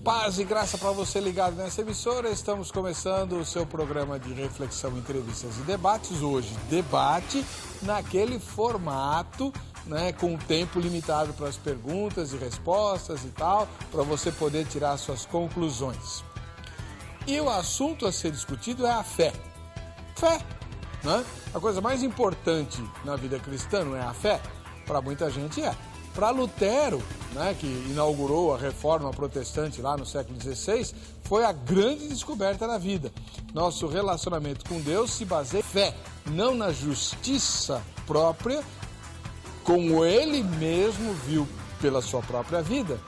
Paz e graça para você ligado nessa emissora. Estamos começando o seu programa de reflexão, entrevistas e debates. Hoje, debate naquele formato, né, com tempo limitado para as perguntas e respostas e tal, para você poder tirar suas conclusões. E o assunto a ser discutido é a fé. Fé, né? A coisa mais importante na vida cristã não é a fé? Para muita gente é. Para Lutero, né, que inaugurou a reforma protestante lá no século XVI, foi a grande descoberta da vida. Nosso relacionamento com Deus se baseia em fé, não na justiça própria, como ele mesmo viu pela sua própria vida,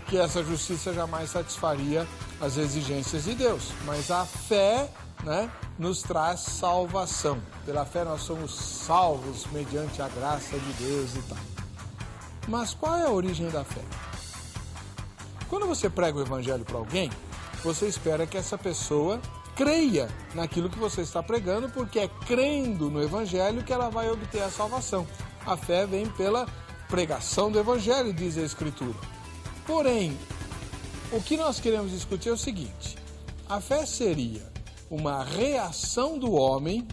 que essa justiça jamais satisfaria as exigências de Deus. Mas a fé, né, nos traz salvação. Pela fé nós somos salvos mediante a graça de Deus e tal. Mas qual é a origem da fé? Quando você prega o evangelho para alguém, você espera que essa pessoa creia naquilo que você está pregando, porque é crendo no evangelho que ela vai obter a salvação. A fé vem pela pregação do evangelho, diz a Escritura. Porém, o que nós queremos discutir é o seguinte: a fé seria uma reação do homem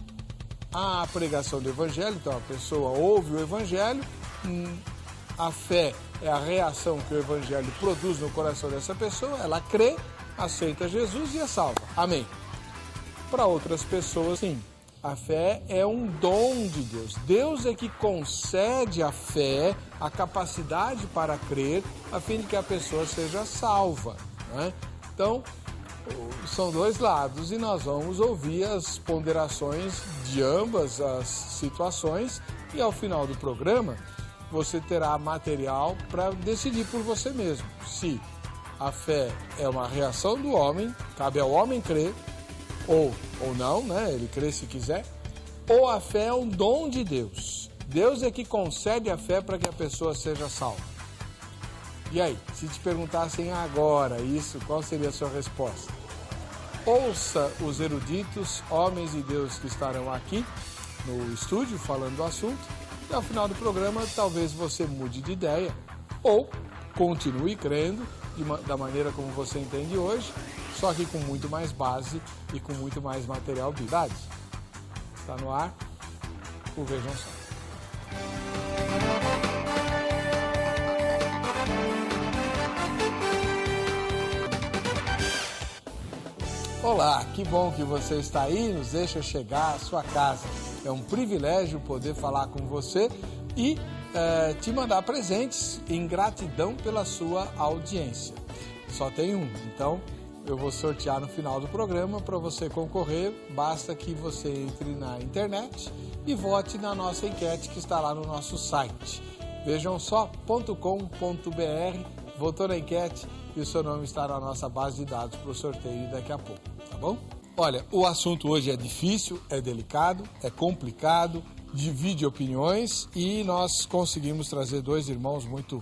à pregação do evangelho. Então a pessoa ouve o evangelho, a fé é a reação que o evangelho produz no coração dessa pessoa, ela crê, aceita Jesus e é salva. Amém. Para outras pessoas, sim, a fé é um dom de Deus. Deus é que concede a fé, a capacidade para crer, a fim de que a pessoa seja salva, né? Então, são dois lados e nós vamos ouvir as ponderações de ambas as situações e ao final do programa você terá material para decidir por você mesmo se a fé é uma reação do homem, cabe ao homem crer, ou não, né? Ele crê se quiser, ou a fé é um dom de Deus. Deus é que concede a fé para que a pessoa seja salva. E aí, se te perguntassem agora isso, qual seria a sua resposta? Ouça os eruditos, homens de Deus que estarão aqui no estúdio falando do assunto. E ao final do programa, talvez você mude de ideia ou continue crendo da maneira como você entende hoje, só que com muito mais base e com muito mais material bíblico. Está no ar o Vejam Só. Olá, que bom que você está aí, nos deixa chegar à sua casa. É um privilégio poder falar com você e te mandar presentes em gratidão pela sua audiência. Só tem um, então eu vou sortear no final do programa. Para você concorrer, basta que você entre na internet e vote na nossa enquete que está lá no nosso site. Vejamsó.com.br, votou na enquete e o seu nome está na nossa base de dados para o sorteio daqui a pouco, tá bom? Olha, o assunto hoje é difícil, é delicado, é complicado, divide opiniões e nós conseguimos trazer dois irmãos muito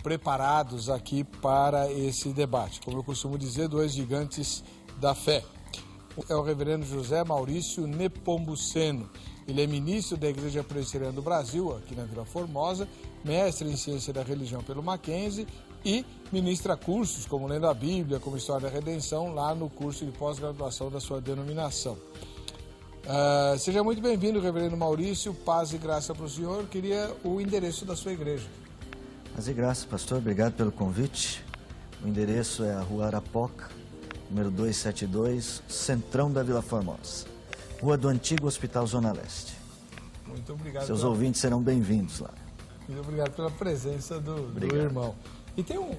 preparados aqui para esse debate. Como eu costumo dizer, dois gigantes da fé. É o reverendo José Maurício Nepomuceno. Ele é ministro da Igreja Presbiteriana do Brasil, aqui na Vila Formosa, mestre em Ciência da Religião pelo Mackenzie e ministra cursos como Lendo a Bíblia, como História da Redenção, lá no curso de pós-graduação da sua denominação. Seja muito bem-vindo, reverendo Maurício, paz e graça para o senhor. Queria o endereço da sua igreja. Paz e graça, pastor, obrigado pelo convite. O endereço é a Rua Arapoca, número 272, Centrão da Vila Formosa, Rua do Antigo Hospital Zona Leste. Muito obrigado. Seus ouvintes serão bem-vindos lá. Muito obrigado pela presença do irmão. E tem um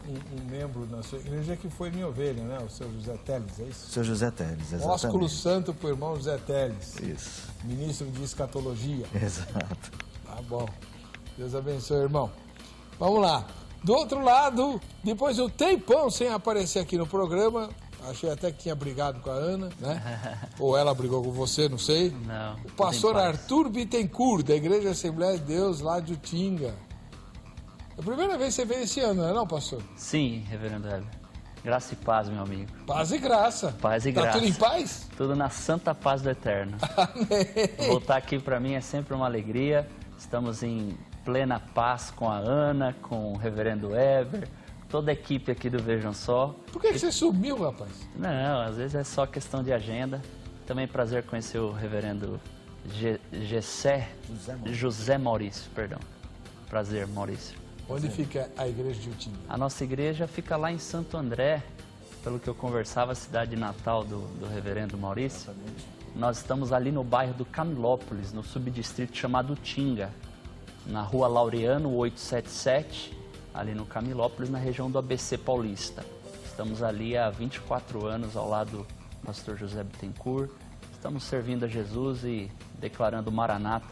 membro na sua igreja que foi minha ovelha, né? O seu José Teles, é isso? O seu José Teles, exatamente. Ósculo santo para o irmão José Teles. Isso. Ministro de escatologia. Exato. Tá bom. Deus abençoe, irmão. Vamos lá. Do outro lado, depois de um tempão sem aparecer aqui no programa, achei até que tinha brigado com a Ana, né? Ou ela brigou com você, não sei. Não. O pastor Arthur Bittencourt, da Igreja Assembleia de Deus, lá de Utinga. É a primeira vez que você veio esse ano, não é não, pastor? Sim, reverendo Hélio. Graça e paz, meu amigo. Paz e graça. Paz e graça. Tá tudo em paz? Tudo na santa paz do Eterno. Amém. Voltar aqui para mim é sempre uma alegria. Estamos em plena paz com a Ana, com o reverendo Ever, toda a equipe aqui do Vejam Só. Por que você sumiu, rapaz? Não, às vezes é só questão de agenda. Também prazer conhecer o reverendo José Maurício, perdão. Prazer, Maurício. Onde fica a igreja de Utinga? A nossa igreja fica lá em Santo André, pelo que eu conversava, a cidade natal do reverendo Maurício. Nós estamos ali no bairro do Camilópolis, no subdistrito chamado Utinga, na rua Laureano 877, ali no Camilópolis, na região do ABC Paulista. Estamos ali há 24 anos ao lado do pastor José Bittencourt. Estamos servindo a Jesus e declarando Maranata,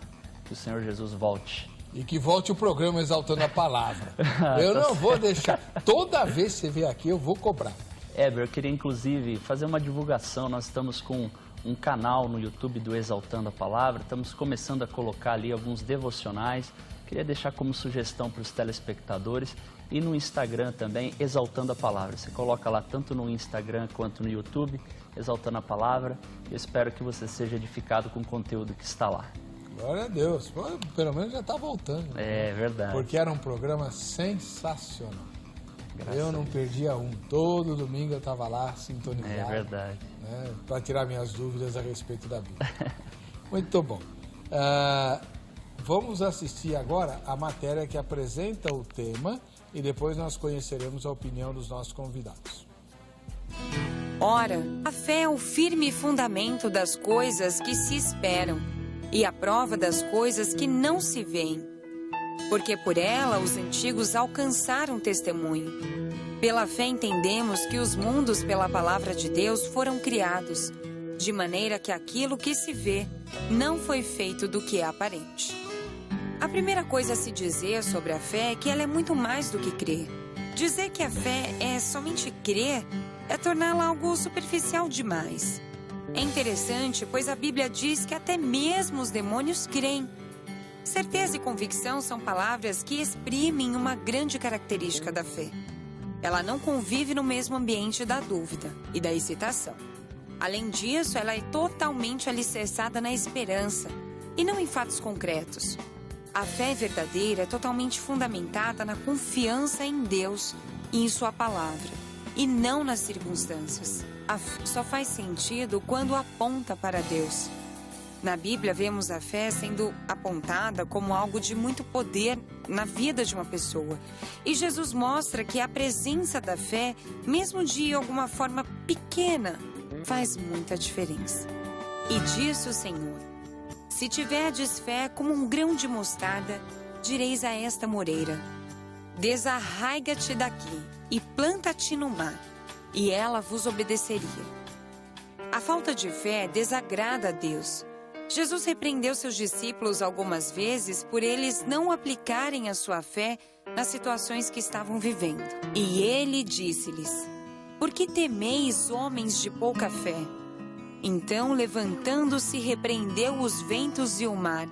que o Senhor Jesus volte. E que volte o programa Exaltando a Palavra. Eu não vou deixar. Toda vez que você vier aqui, eu vou cobrar. Heber, eu queria inclusive fazer uma divulgação. Nós estamos com um canal no YouTube do Exaltando a Palavra. Estamos começando a colocar ali alguns devocionais. Queria deixar como sugestão para os telespectadores. E no Instagram também, Exaltando a Palavra. Você coloca lá tanto no Instagram quanto no YouTube, Exaltando a Palavra. Eu espero que você seja edificado com o conteúdo que está lá. Glória a Deus. Pelo menos já está voltando. É verdade. Porque era um programa sensacional. Graças eu não perdia um. Todo domingo eu estava lá, sintonizado. É verdade. Né, para tirar minhas dúvidas a respeito da Bíblia. Muito bom. Vamos assistir agora a matéria que apresenta o tema e depois nós conheceremos a opinião dos nossos convidados. Ora, a fé é o firme fundamento das coisas que se esperam e a prova das coisas que não se veem. Porque por ela os antigos alcançaram testemunho. Pela fé entendemos que os mundos pela palavra de Deus foram criados, de maneira que aquilo que se vê não foi feito do que é aparente. A primeira coisa a se dizer sobre a fé é que ela é muito mais do que crer. Dizer que a fé é somente crer é torná-la algo superficial demais. É interessante, pois a Bíblia diz que até mesmo os demônios creem. Certeza e convicção são palavras que exprimem uma grande característica da fé. Ela não convive no mesmo ambiente da dúvida e da hesitação. Além disso, ela é totalmente alicerçada na esperança e não em fatos concretos. A fé verdadeira é totalmente fundamentada na confiança em Deus e em Sua palavra, e não nas circunstâncias. A fé só faz sentido quando aponta para Deus. Na Bíblia, vemos a fé sendo apontada como algo de muito poder na vida de uma pessoa. E Jesus mostra que a presença da fé, mesmo de alguma forma pequena, faz muita diferença. E disse o Senhor: se tiverdes fé como um grão de mostarda, direis a esta moreira: desarraiga-te daqui e planta-te no mar, e ela vos obedeceria. A falta de fé desagrada a Deus. Jesus repreendeu seus discípulos algumas vezes por eles não aplicarem a sua fé nas situações que estavam vivendo. E ele disse-lhes: por que temeis, homens de pouca fé? Então, levantando-se, repreendeu os ventos e o mar,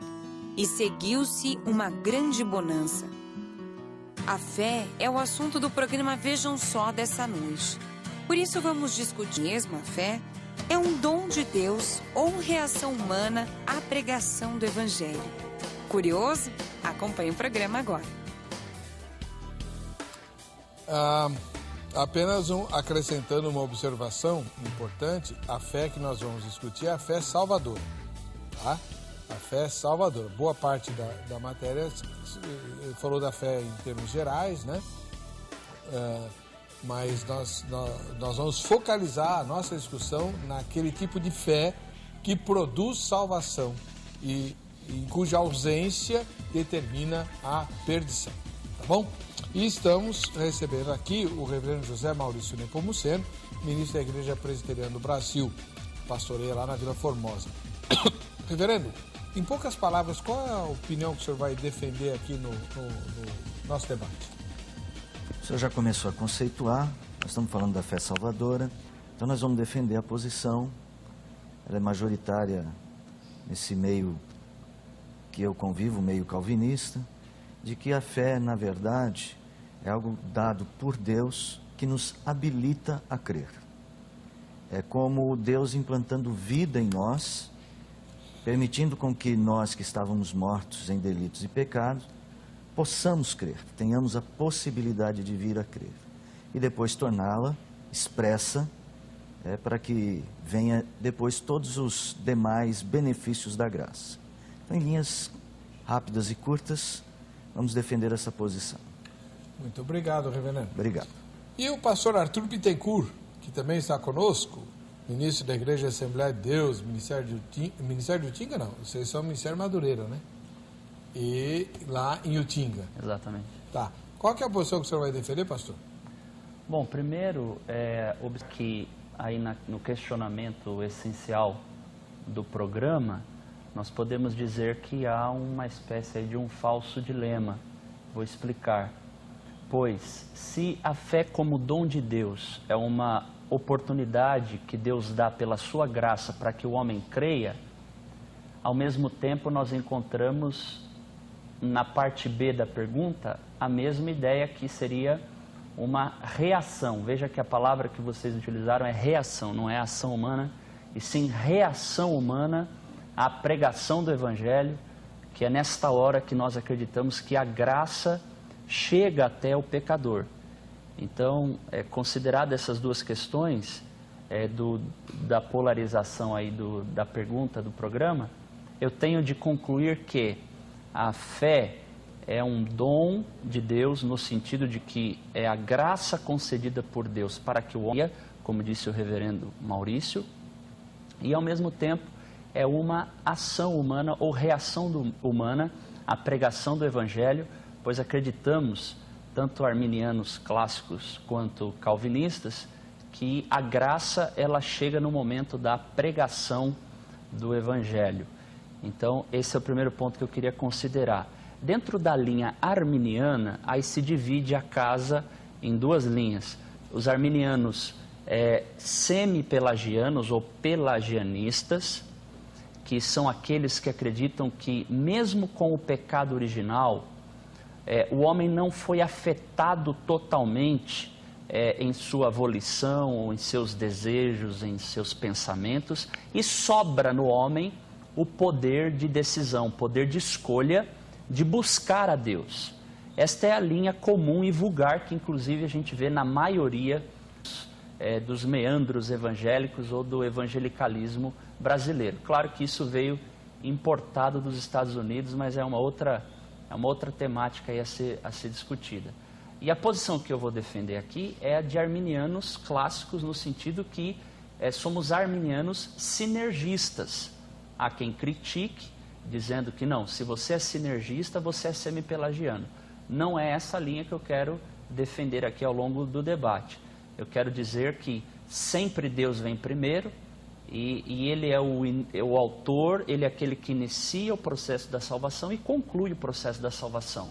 e seguiu-se uma grande bonança. A fé é o assunto do programa Vejam Só dessa noite. Por isso vamos discutir mesmo a fé. É um dom de Deus ou reação humana à pregação do Evangelho? Curioso? Acompanhe o programa agora. Apenas acrescentando uma observação importante, a fé que nós vamos discutir é a fé salvadora. Tá? A fé salvadora. Boa parte da matéria falou da fé em termos gerais, né? Mas nós vamos focalizar a nossa discussão naquele tipo de fé que produz salvação e cuja ausência determina a perdição, tá bom? E estamos recebendo aqui o reverendo José Maurício Nepomuceno, ministro da Igreja Presbiteriana do Brasil, pastoreia lá na Vila Formosa. Reverendo, em poucas palavras, qual é a opinião que o senhor vai defender aqui no nosso debate? O senhor já começou a conceituar, nós estamos falando da fé salvadora, então nós vamos defender a posição, ela é majoritária nesse meio que eu convivo, o meio calvinista, de que a fé, na verdade, é algo dado por Deus que nos habilita a crer. É como Deus implantando vida em nós, permitindo com que nós que estávamos mortos em delitos e pecados, possamos crer, tenhamos a possibilidade de vir a crer. e depois torná-la expressa, para que venha depois todos os demais benefícios da graça. Então, em linhas rápidas e curtas, vamos defender essa posição. Muito obrigado, reverendo. Obrigado. E o pastor Arthur Bittencourt, que também está conosco, ministro da Igreja Assembleia de Deus, Ministério de Utinga, não, vocês são o Ministério Madureira, né? E lá em Utinga. Exatamente. Tá. Qual que é a posição que o senhor vai defender, pastor? Bom, primeiro, que aí no questionamento essencial do programa, nós podemos dizer que há uma espécie aí de um falso dilema. Vou explicar. Pois, se a fé como dom de Deus é uma oportunidade que Deus dá pela sua graça para que o homem creia, ao mesmo tempo nós encontramos na parte B da pergunta a mesma ideia, que seria uma reação. Veja que a palavra que vocês utilizaram é reação, não é ação humana, e sim reação humana à pregação do Evangelho, que é nesta hora que nós acreditamos que a graça chega até o pecador. Então, consideradas essas duas questões da polarização aí da pergunta do programa, eu tenho de concluir que a fé é um dom de Deus, no sentido de que é a graça concedida por Deus para que o homem, como disse o reverendo Maurício, e ao mesmo tempo é uma ação humana ou reação humana à pregação do Evangelho, pois acreditamos, tanto arminianos clássicos quanto calvinistas, que a graça ela chega no momento da pregação do Evangelho. Então, esse é o primeiro ponto que eu queria considerar. Dentro da linha arminiana, aí se divide a casa em duas linhas. Os arminianos semi-pelagianos ou pelagianistas, que são aqueles que acreditam que, mesmo com o pecado original, o homem não foi afetado totalmente em sua volição, ou em seus desejos, em seus pensamentos, e sobra no homem o poder de decisão, o poder de escolha, de buscar a Deus. Esta é a linha comum e vulgar que, inclusive, a gente vê na maioria dos meandros evangélicos ou do evangelicalismo brasileiro. Claro que isso veio importado dos Estados Unidos, mas é uma outra temática aí a ser discutida. E a posição que eu vou defender aqui é a de arminianos clássicos, no sentido que somos arminianos sinergistas. Há quem critique, dizendo que não, se você é sinergista, você é semi-pelagiano. Não é essa linha que eu quero defender aqui ao longo do debate. Eu quero dizer que sempre Deus vem primeiro, e Ele é o autor, Ele é aquele que inicia o processo da salvação e conclui o processo da salvação.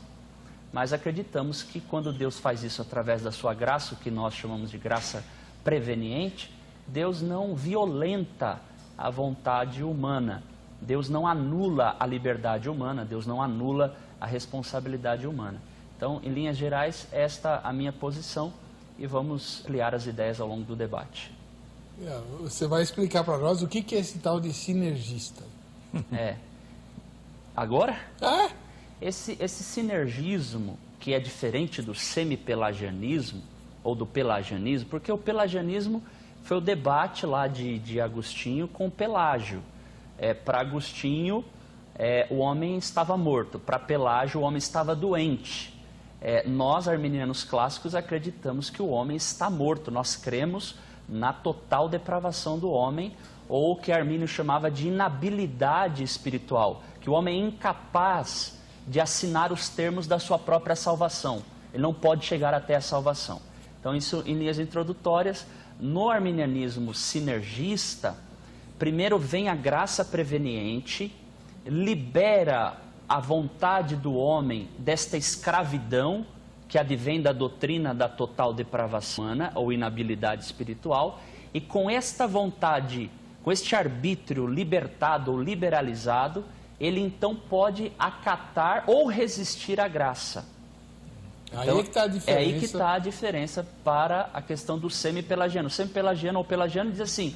Mas acreditamos que quando Deus faz isso através da sua graça, o que nós chamamos de graça preveniente, Deus não violenta a vontade humana. Deus não anula a liberdade humana, Deus não anula a responsabilidade humana. Então, em linhas gerais, esta é a minha posição e vamos ampliar as ideias ao longo do debate. Você vai explicar para nós o que é esse tal de sinergista? Agora? Esse sinergismo, que é diferente do semi-pelagianismo ou do pelagianismo, porque o pelagianismo foi o debate lá de Agostinho com Pelágio. Para Agostinho, o homem estava morto. Para Pelágio, o homem estava doente. Nós, arminianos clássicos, acreditamos que o homem está morto. Nós cremos na total depravação do homem, ou o que Armínio chamava de inabilidade espiritual, que o homem é incapaz de assinar os termos da sua própria salvação. Ele não pode chegar até a salvação. Então, isso em linhas introdutórias. No arminianismo sinergista, primeiro vem a graça preveniente, libera a vontade do homem desta escravidão que advém da doutrina da total depravação humana ou inabilidade espiritual, e com esta vontade, com este arbítrio libertado ou liberalizado, ele então pode acatar ou resistir à graça. Então, aí que está a diferença. É aí que está a diferença para a questão do semi-pelagiano. O semi-pelagiano ou pelagiano diz assim: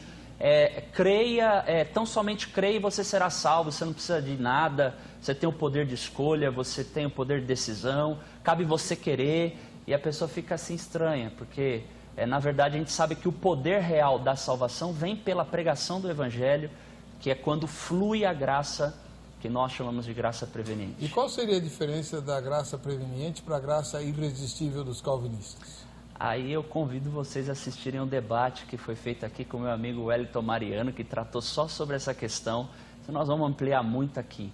creia, tão somente creia e você será salvo, você não precisa de nada, você tem o poder de escolha, você tem o poder de decisão, cabe você querer, e a pessoa fica assim estranha, porque na verdade a gente sabe que o poder real da salvação vem pela pregação do Evangelho, que é quando flui a graça, que nós chamamos de graça preveniente. E qual seria a diferença da graça preveniente para a graça irresistível dos calvinistas? Aí eu convido vocês a assistirem um debate que foi feito aqui com meu amigo Wellington Mariano, que tratou só sobre essa questão. Então nós vamos ampliar muito aqui.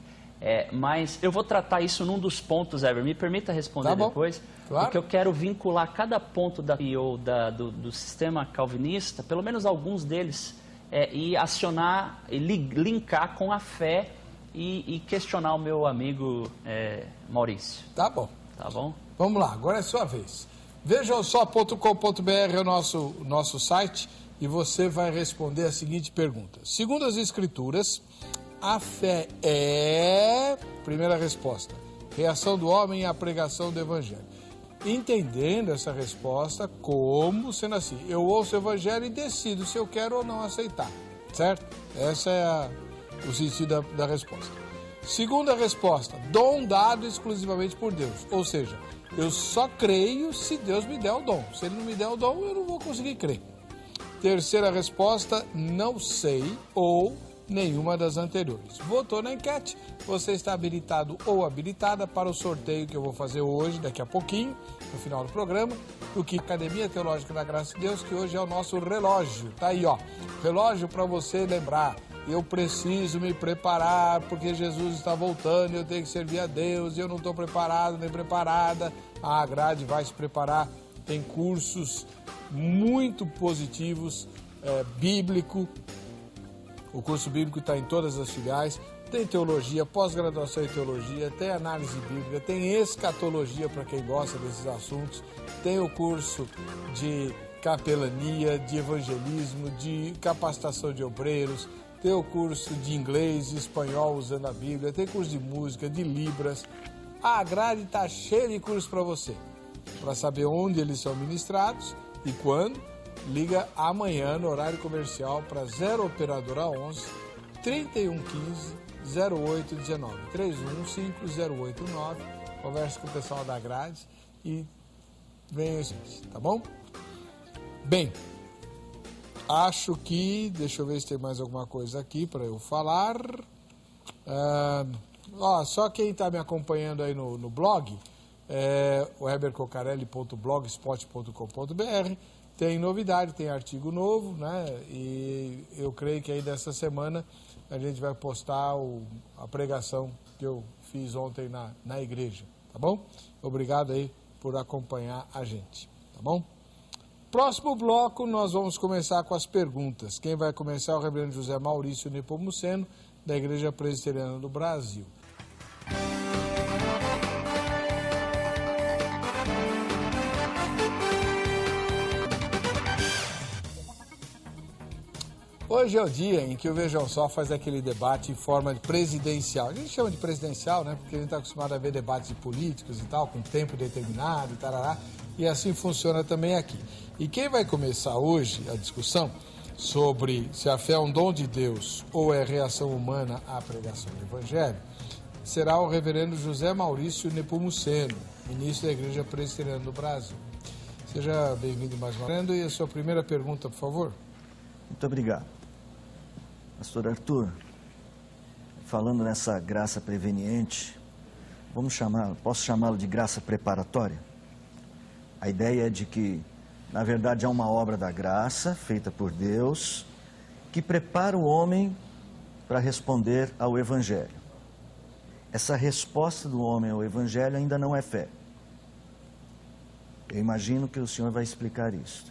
Mas eu vou tratar isso num dos pontos, Heber. Me permita responder depois, claro. Porque eu quero vincular cada ponto do sistema calvinista, pelo menos alguns deles, e acionar, e linkar com a fé e questionar o meu amigo Maurício. Tá bom. Tá bom? Vamos lá, agora é sua vez. Vejamsó.com.br é o nosso site e você vai responder a seguinte pergunta. Segundo as Escrituras, a fé é... Primeira resposta, reação do homem à pregação do Evangelho. Entendendo essa resposta como sendo assim, eu ouço o Evangelho e decido se eu quero ou não aceitar, certo? Essa é o sentido da resposta. Segunda resposta, dom dado exclusivamente por Deus, ou seja, eu só creio se Deus me der o dom. Se Ele não me der o dom, eu não vou conseguir crer. Terceira resposta, não sei ou nenhuma das anteriores. Votou na enquete, você está habilitado ou habilitada para o sorteio que eu vou fazer hoje, daqui a pouquinho, no final do programa, do que Academia Teológica da Graça de Deus, que hoje é o nosso relógio. Tá aí, ó, relógio para você lembrar. Eu preciso me preparar porque Jesus está voltando, eu tenho que servir a Deus, eu não estou preparado nem preparada. A grade vai se preparar, tem cursos muito positivos, bíblico, o curso bíblico está em todas as filiais, tem teologia, pós-graduação em teologia, tem análise bíblica, tem escatologia para quem gosta desses assuntos, tem o curso de capelania, de evangelismo, de capacitação de obreiros, tem o curso de inglês e espanhol usando a Bíblia, tem curso de música, de Libras. A grade está cheia de cursos para você. Para saber onde eles são ministrados e quando, liga amanhã no horário comercial para 0 Operadora 11 3115 0819 315 0819. Converse com o pessoal da grade e venha, gente, tá bom? Bem, acho que, deixa eu ver se tem mais alguma coisa aqui para eu falar. Só quem está me acompanhando aí no blog, o hebercocarelli.blogspot.com.br, tem novidade, tem artigo novo, né? E eu creio que aí dessa semana a gente vai postar a pregação que eu fiz ontem na igreja, tá bom? Obrigado aí por acompanhar a gente, tá bom? Próximo bloco, nós vamos começar com as perguntas. Quem vai começar é o reverendo José Maurício Nepomuceno, da Igreja Presbiteriana do Brasil. Hoje é o dia em que o Vejam Só faz aquele debate em forma de presidencial. A gente chama de presidencial, né? Porque a gente está acostumado a ver debates de políticos e tal, com tempo determinado e tarará. E assim funciona também aqui. E quem vai começar hoje a discussão sobre se a fé é um dom de Deus ou é reação humana à pregação do Evangelho, será o reverendo José Maurício Nepomuceno, ministro da Igreja Presbiteriana do Brasil. Seja bem-vindo mais uma vez. E a sua primeira pergunta, por favor. Muito obrigado. Pastor Arthur, falando nessa graça preveniente, posso chamá-lo de graça preparatória? A ideia é de que, na verdade, há uma obra da graça, feita por Deus, que prepara o homem para responder ao Evangelho. Essa resposta do homem ao Evangelho ainda não é fé. Eu imagino que o senhor vai explicar isso.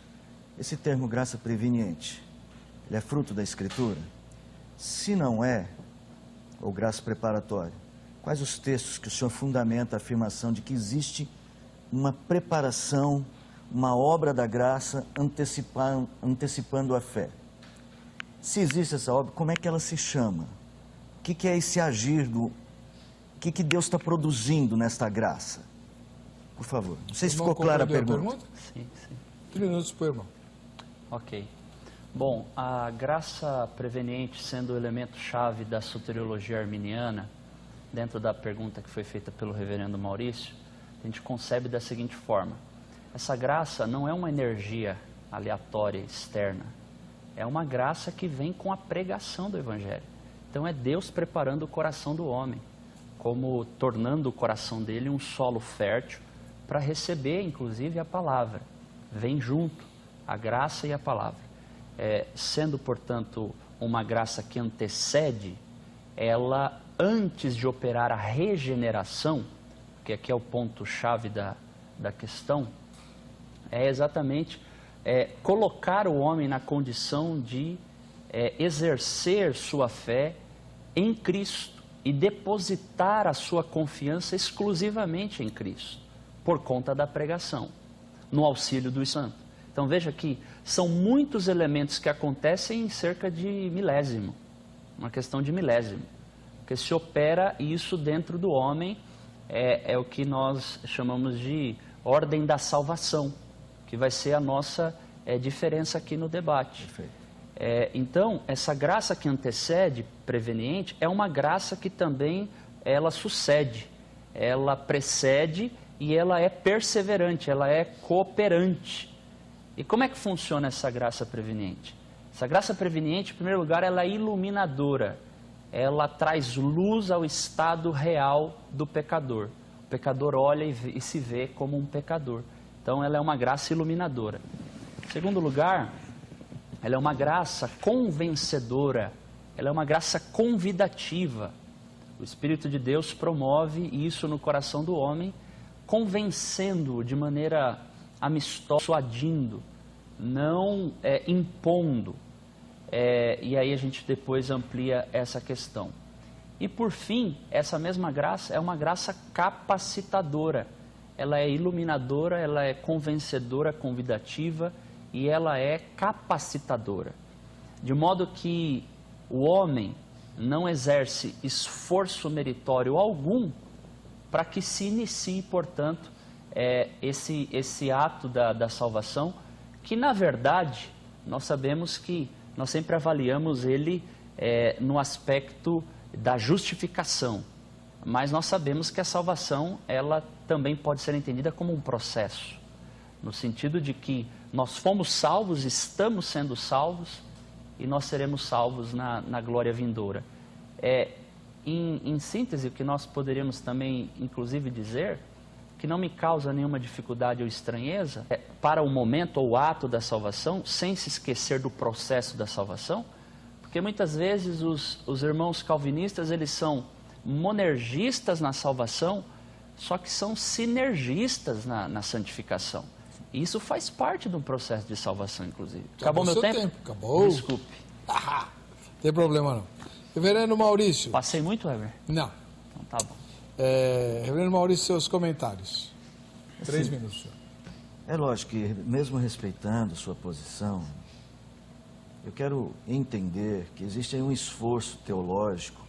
Esse termo graça preveniente, ele é fruto da Escritura? Se não é, ou graça preparatória, quais os textos que o senhor fundamenta a afirmação de que existe uma preparação, uma obra da graça antecipando a fé? Se existe essa obra, como é que ela se chama? O que é esse agir o que Deus está produzindo nesta graça? Por favor, não sei se ficou clara a pergunta. Sim. 3 minutos por irmão. Ok. Bom, a graça preveniente sendo o elemento-chave da soteriologia arminiana, dentro da pergunta que foi feita pelo reverendo Maurício, a gente concebe da seguinte forma. essa graça não é uma energia aleatória, externa. É uma graça que vem com a pregação do Evangelho. Então é Deus preparando o coração do homem, como tornando o coração dele um solo fértil para receber, inclusive, a palavra. Vem junto a graça e a palavra. Sendo, portanto, uma graça que antecede, ela, antes de operar a regeneração, que aqui é o ponto-chave da questão, é exatamente colocar o homem na condição de exercer sua fé em Cristo e depositar a sua confiança exclusivamente em Cristo, por conta da pregação, no auxílio do Santo. Então veja que são muitos elementos que acontecem em cerca de milésimo, uma questão de milésimo, porque se opera isso dentro do homem, é o que nós chamamos de ordem da salvação, que vai ser a nossa diferença aqui no debate. Então, essa graça que antecede, preveniente, é uma graça que também ela sucede, ela precede e ela é perseverante, ela é cooperante. E como é que funciona essa graça preveniente? Essa graça preveniente, em primeiro lugar, ela é iluminadora, ela traz luz ao estado real do pecador. O pecador olha e se vê como um pecador. Então, ela é uma graça iluminadora. Em segundo lugar, ela é uma graça convencedora, ela é uma graça convidativa. O Espírito de Deus promove isso no coração do homem, convencendo-o de maneira amistosa, suadindo, não impondo. E aí a gente depois amplia essa questão. E por fim, essa mesma graça é uma graça capacitadora. Ela é iluminadora, ela é convencedora, convidativa e ela é capacitadora. De modo que o homem não exerce esforço meritório algum para que se inicie, portanto, esse ato da salvação, que na verdade nós sabemos que nós sempre avaliamos ele no aspecto da justificação, mas nós sabemos que a salvação ela também pode ser entendida como um processo, no sentido de que nós fomos salvos, estamos sendo salvos e nós seremos salvos na glória vindoura. Em síntese, o que nós poderíamos também, inclusive, dizer, que não me causa nenhuma dificuldade ou estranheza, para o momento ou o ato da salvação, sem se esquecer do processo da salvação, porque muitas vezes os irmãos calvinistas, eles são monergistas na salvação, só que são sinergistas na santificação. E isso faz parte do processo de salvação, inclusive. Acabou meu tempo? Acabou. Desculpe. Não tem problema não. Reverendo Maurício. Passei muito, Heber? Não. Então tá bom. Reverendo Maurício, seus comentários. 3 minutos, senhor. É lógico que, mesmo respeitando sua posição, eu quero entender que existe aí um esforço teológico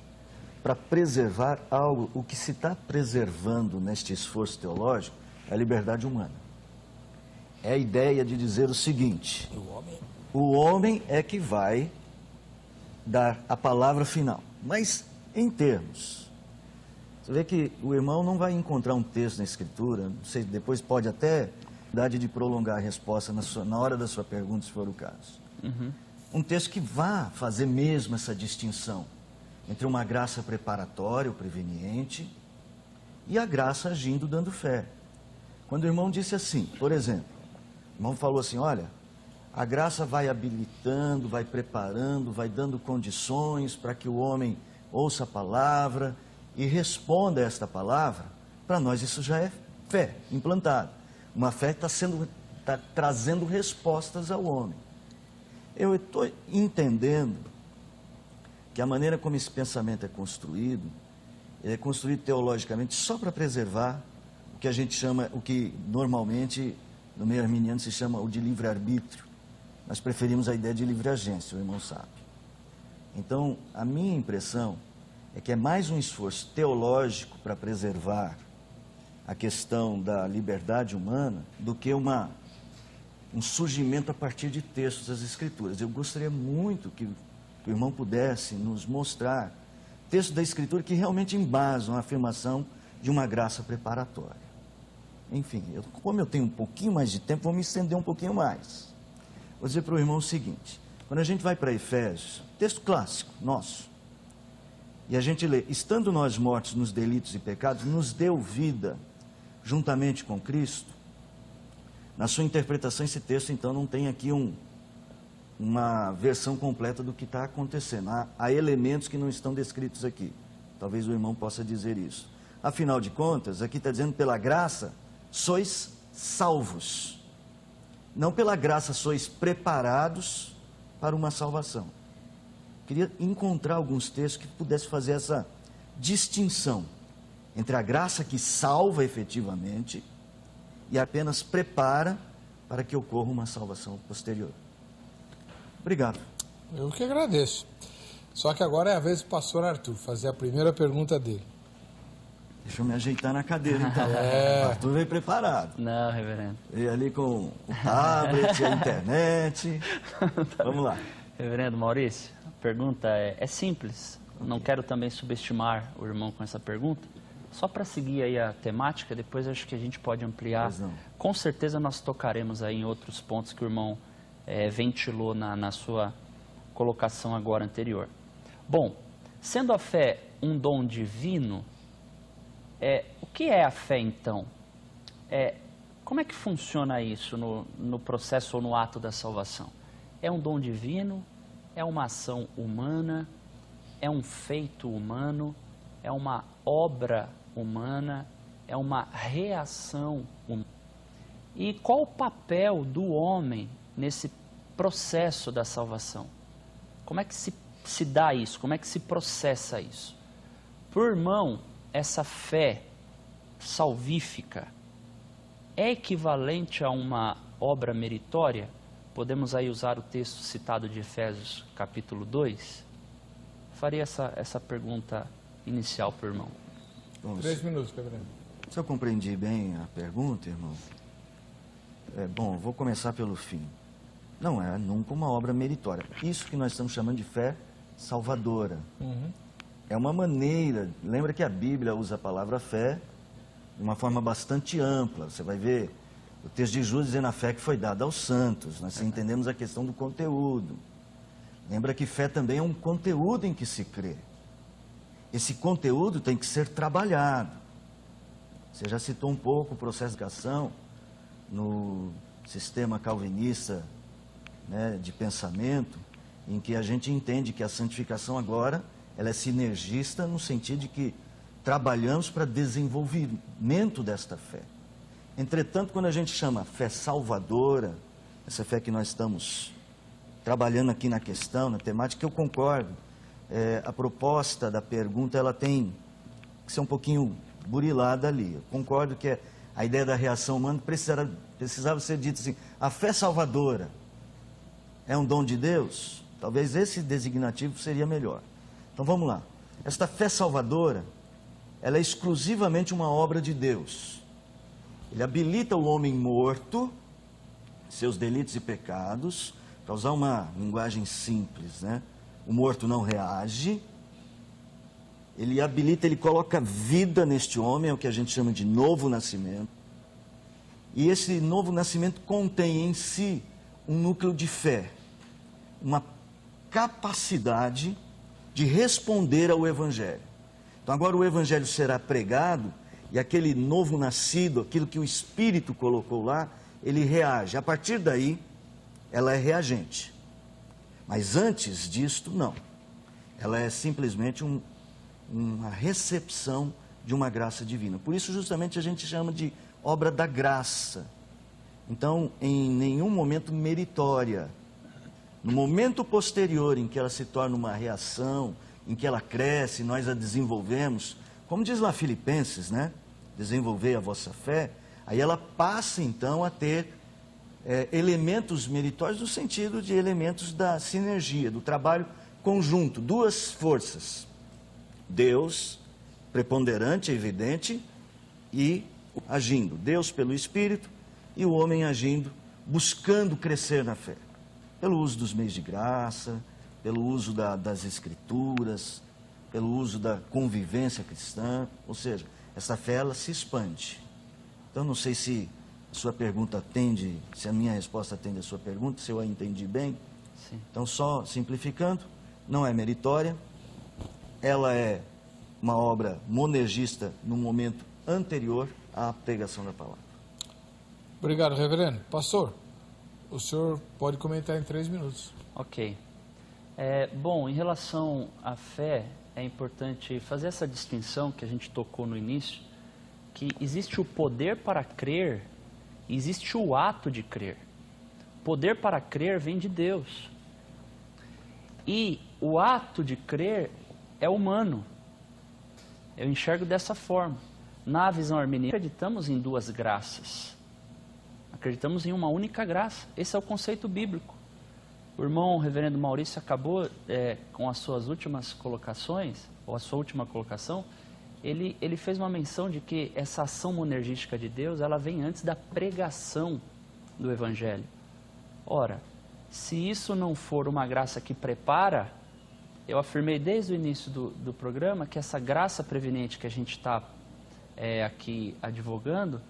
para preservar algo. O que se está preservando neste esforço teológico é a liberdade humana. É a ideia de dizer o seguinte: o homem é que vai dar a palavra final. Mas, em termos, você vê que o irmão não vai encontrar um texto na Escritura, não sei, depois pode até dar de prolongar a resposta na hora da sua pergunta, se for o caso. Um texto que vá fazer mesmo essa distinção entre uma graça preparatória, ou preveniente, e a graça agindo, dando fé. Quando o irmão disse assim, por exemplo, o irmão falou assim, olha, a graça vai habilitando, vai preparando, vai dando condições para que o homem ouça a palavra e responda a esta palavra. Para nós isso já é fé implantada. Uma fé que está trazendo respostas ao homem. Eu estou entendendo que a maneira como esse pensamento é construído teologicamente só para preservar o que a gente chama, o que normalmente no meio arminiano se chama o de livre-arbítrio. Nós preferimos a ideia de livre-agência, o irmão sabe. Então, a minha impressão é que é mais um esforço teológico para preservar a questão da liberdade humana do que um surgimento a partir de textos das Escrituras. Eu gostaria muito que o irmão pudesse nos mostrar textos da Escritura que realmente embasam a afirmação de uma graça preparatória. enfim, como eu tenho um pouquinho mais de tempo, vou me estender um pouquinho mais. Vou dizer para o irmão o seguinte: quando a gente vai para Efésios, texto clássico nosso, e a gente lê: estando nós mortos nos delitos e pecados, nos deu vida juntamente com Cristo. Na sua interpretação, esse texto, então, não tem aqui uma versão completa do que está acontecendo. Há elementos que não estão descritos aqui. Talvez o irmão possa dizer isso. Afinal de contas, aqui está dizendo: pela graça sois salvos. Não pela graça sois preparados para uma salvação. Queria encontrar alguns textos que pudessem fazer essa distinção entre a graça que salva efetivamente e apenas prepara para que ocorra uma salvação posterior. Obrigado. Eu que agradeço. Só que agora é a vez do pastor Arthur fazer a primeira pergunta dele. Deixa eu me ajeitar na cadeira, então. O Arthur veio preparado. Não, reverendo. Veio ali com o tablet, a internet. Vamos lá. Reverendo Maurício, a pergunta é simples. Não quero também subestimar o irmão com essa pergunta. Só para seguir aí a temática, depois acho que a gente pode ampliar. Com certeza nós tocaremos aí em outros pontos que o irmão ventilou na sua colocação agora anterior. Bom, sendo a fé um dom divino, o que é a fé então? Como é que funciona isso no processo ou no ato da salvação? É um dom divino? É uma ação humana? É um feito humano? É uma obra humana? É uma reação humana? E qual o papel do homem nesse processo da salvação? Como é que se dá isso? Como é que se processa isso? Para o irmão, essa fé salvífica é equivalente a uma obra meritória? Podemos aí usar o texto citado de Efésios capítulo 2? Faria essa pergunta inicial para o irmão. Bom, 3 minutos, reverendo. Se eu compreendi bem a pergunta, irmão, bom, vou começar pelo fim. Não é nunca uma obra meritória. Isso que nós estamos chamando de fé salvadora. É uma maneira, lembra que a Bíblia usa a palavra fé de uma forma bastante ampla. Você vai ver o texto de Judas dizendo a fé que foi dada aos santos. Nós entendemos a questão do conteúdo. Lembra que fé também é um conteúdo em que se crê. Esse conteúdo tem que ser trabalhado. Você já citou um pouco o processo de educação no sistema calvinista, né, de pensamento, em que a gente entende que a santificação agora ela é sinergista no sentido de que trabalhamos para desenvolvimento desta fé. Entretanto, quando a gente chama fé salvadora, essa fé que nós estamos trabalhando aqui na questão, na temática, eu concordo. A proposta da pergunta ela tem que ser um pouquinho burilada ali. Eu concordo que a ideia da reação humana precisava ser dita assim: a fé salvadora é um dom de Deus? Talvez esse designativo seria melhor. Então vamos lá. Esta fé salvadora, ela é exclusivamente uma obra de Deus. Ele habilita o homem morto, seus delitos e pecados, para usar uma linguagem simples, né? O morto não reage. Ele habilita, ele coloca vida neste homem, é o que a gente chama de novo nascimento. E esse novo nascimento contém em si um núcleo de fé, uma capacidade de responder ao Evangelho. Então agora o Evangelho será pregado e aquele novo nascido, aquilo que o Espírito colocou lá, ele reage. A partir daí, ela é reagente. Mas antes disto, não. Ela é simplesmente uma recepção de uma graça divina. Por isso, justamente, a gente chama de obra da graça. Então, em nenhum momento meritória. No momento posterior em que ela se torna uma reação, em que ela cresce, nós a desenvolvemos, como diz lá Filipenses, né? Desenvolver a vossa fé, aí ela passa então a ter elementos meritórios no sentido de elementos da sinergia, do trabalho conjunto, duas forças. Deus, preponderante, evidente, e agindo. Deus pelo Espírito e o homem agindo, buscando crescer na fé. Pelo uso dos meios de graça, pelo uso das Escrituras, pelo uso da convivência cristã, ou seja, essa fé ela se expande. Então, não sei se a sua pergunta atende, se a minha resposta atende a sua pergunta, se eu a entendi bem. Sim. Então, só simplificando, não é meritória, ela é uma obra monergista no momento anterior à pregação da palavra. Obrigado, reverendo. Pastor, o senhor pode comentar em 3 minutos. Ok. Bom, em relação à fé, é importante fazer essa distinção que a gente tocou no início, que existe o poder para crer e existe o ato de crer. Poder para crer vem de Deus. E o ato de crer é humano. Eu enxergo dessa forma. Na visão arminiana, acreditamos em 2 graças. Acreditamos em uma única graça. Esse é o conceito bíblico. O irmão reverendo Maurício acabou com as suas últimas colocações, ou a sua última colocação, ele fez uma menção de que essa ação monergística de Deus, ela vem antes da pregação do Evangelho. Ora, se isso não for uma graça que prepara, eu afirmei desde o início do programa que essa graça preveniente que a gente está aqui advogando,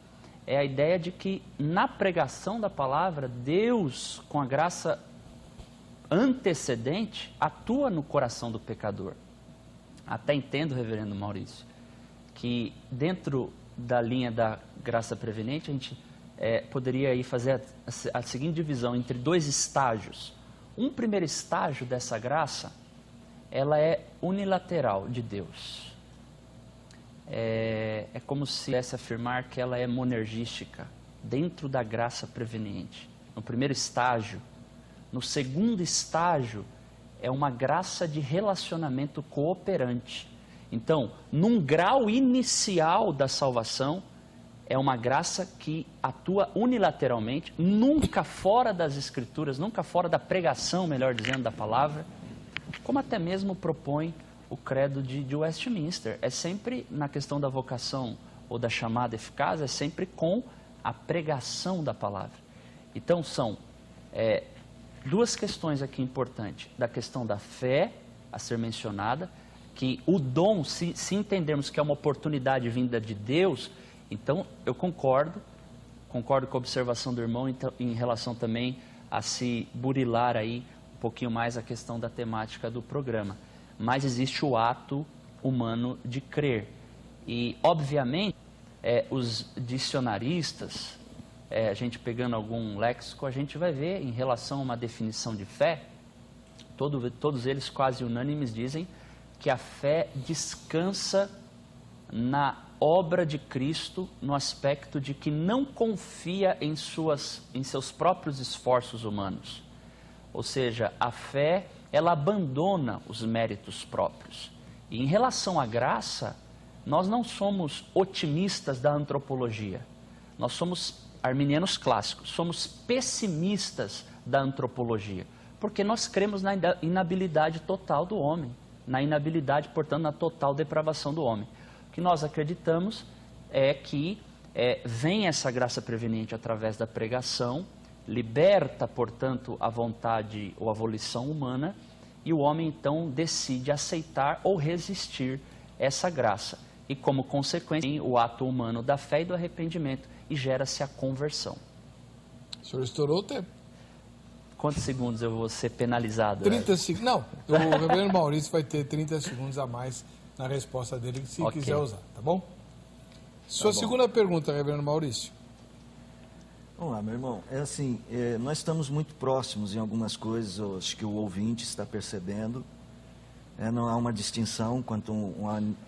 é a ideia de que na pregação da palavra, Deus, com a graça antecedente, atua no coração do pecador. Até entendo, reverendo Maurício, que dentro da linha da graça preveniente, a gente poderia aí fazer a seguinte divisão entre 2 estágios. Um primeiro estágio dessa graça, ela é unilateral de Deus. É como se pudesse afirmar que ela é monergística, dentro da graça preveniente. No primeiro estágio. No segundo estágio, é uma graça de relacionamento cooperante. Então, num grau inicial da salvação, é uma graça que atua unilateralmente, nunca fora das Escrituras, nunca fora da pregação, melhor dizendo, da palavra, como até mesmo propõe o credo de Westminster. É sempre, na questão da vocação ou da chamada eficaz, é sempre com a pregação da palavra. Então, são 2 questões aqui importantes. Da questão da fé, a ser mencionada, que o dom, se entendermos que é uma oportunidade vinda de Deus, então eu concordo com a observação do irmão em relação também a se burilar aí um pouquinho mais a questão da temática do programa. Mas existe o ato humano de crer. E, obviamente, os dicionaristas, a gente pegando algum léxico, a gente vai ver em relação a uma definição de fé, todos eles quase unânimes dizem que a fé descansa na obra de Cristo, no aspecto de que não confia em seus próprios esforços humanos. Ou seja, a fé, ela abandona os méritos próprios. E em relação à graça, nós não somos otimistas da antropologia. Nós somos arminianos clássicos, somos pessimistas da antropologia, porque nós cremos na inabilidade total do homem, na inabilidade, portanto, na total depravação do homem. O que nós acreditamos é que vem essa graça preveniente através da pregação, liberta, portanto, a vontade ou a volição humana, e o homem, então, decide aceitar ou resistir essa graça. E, como consequência, o ato humano da fé e do arrependimento, e gera-se a conversão. O senhor estourou o tempo. Quantos segundos eu vou ser penalizado? 30 segundos. Não, o reverendo Maurício vai ter 30 segundos a mais na resposta dele, se quiser usar, tá bom? Sua segunda pergunta, reverendo Maurício. Vamos lá, meu irmão. É assim, nós estamos muito próximos em algumas coisas, eu acho que o ouvinte está percebendo. Não há uma distinção quanto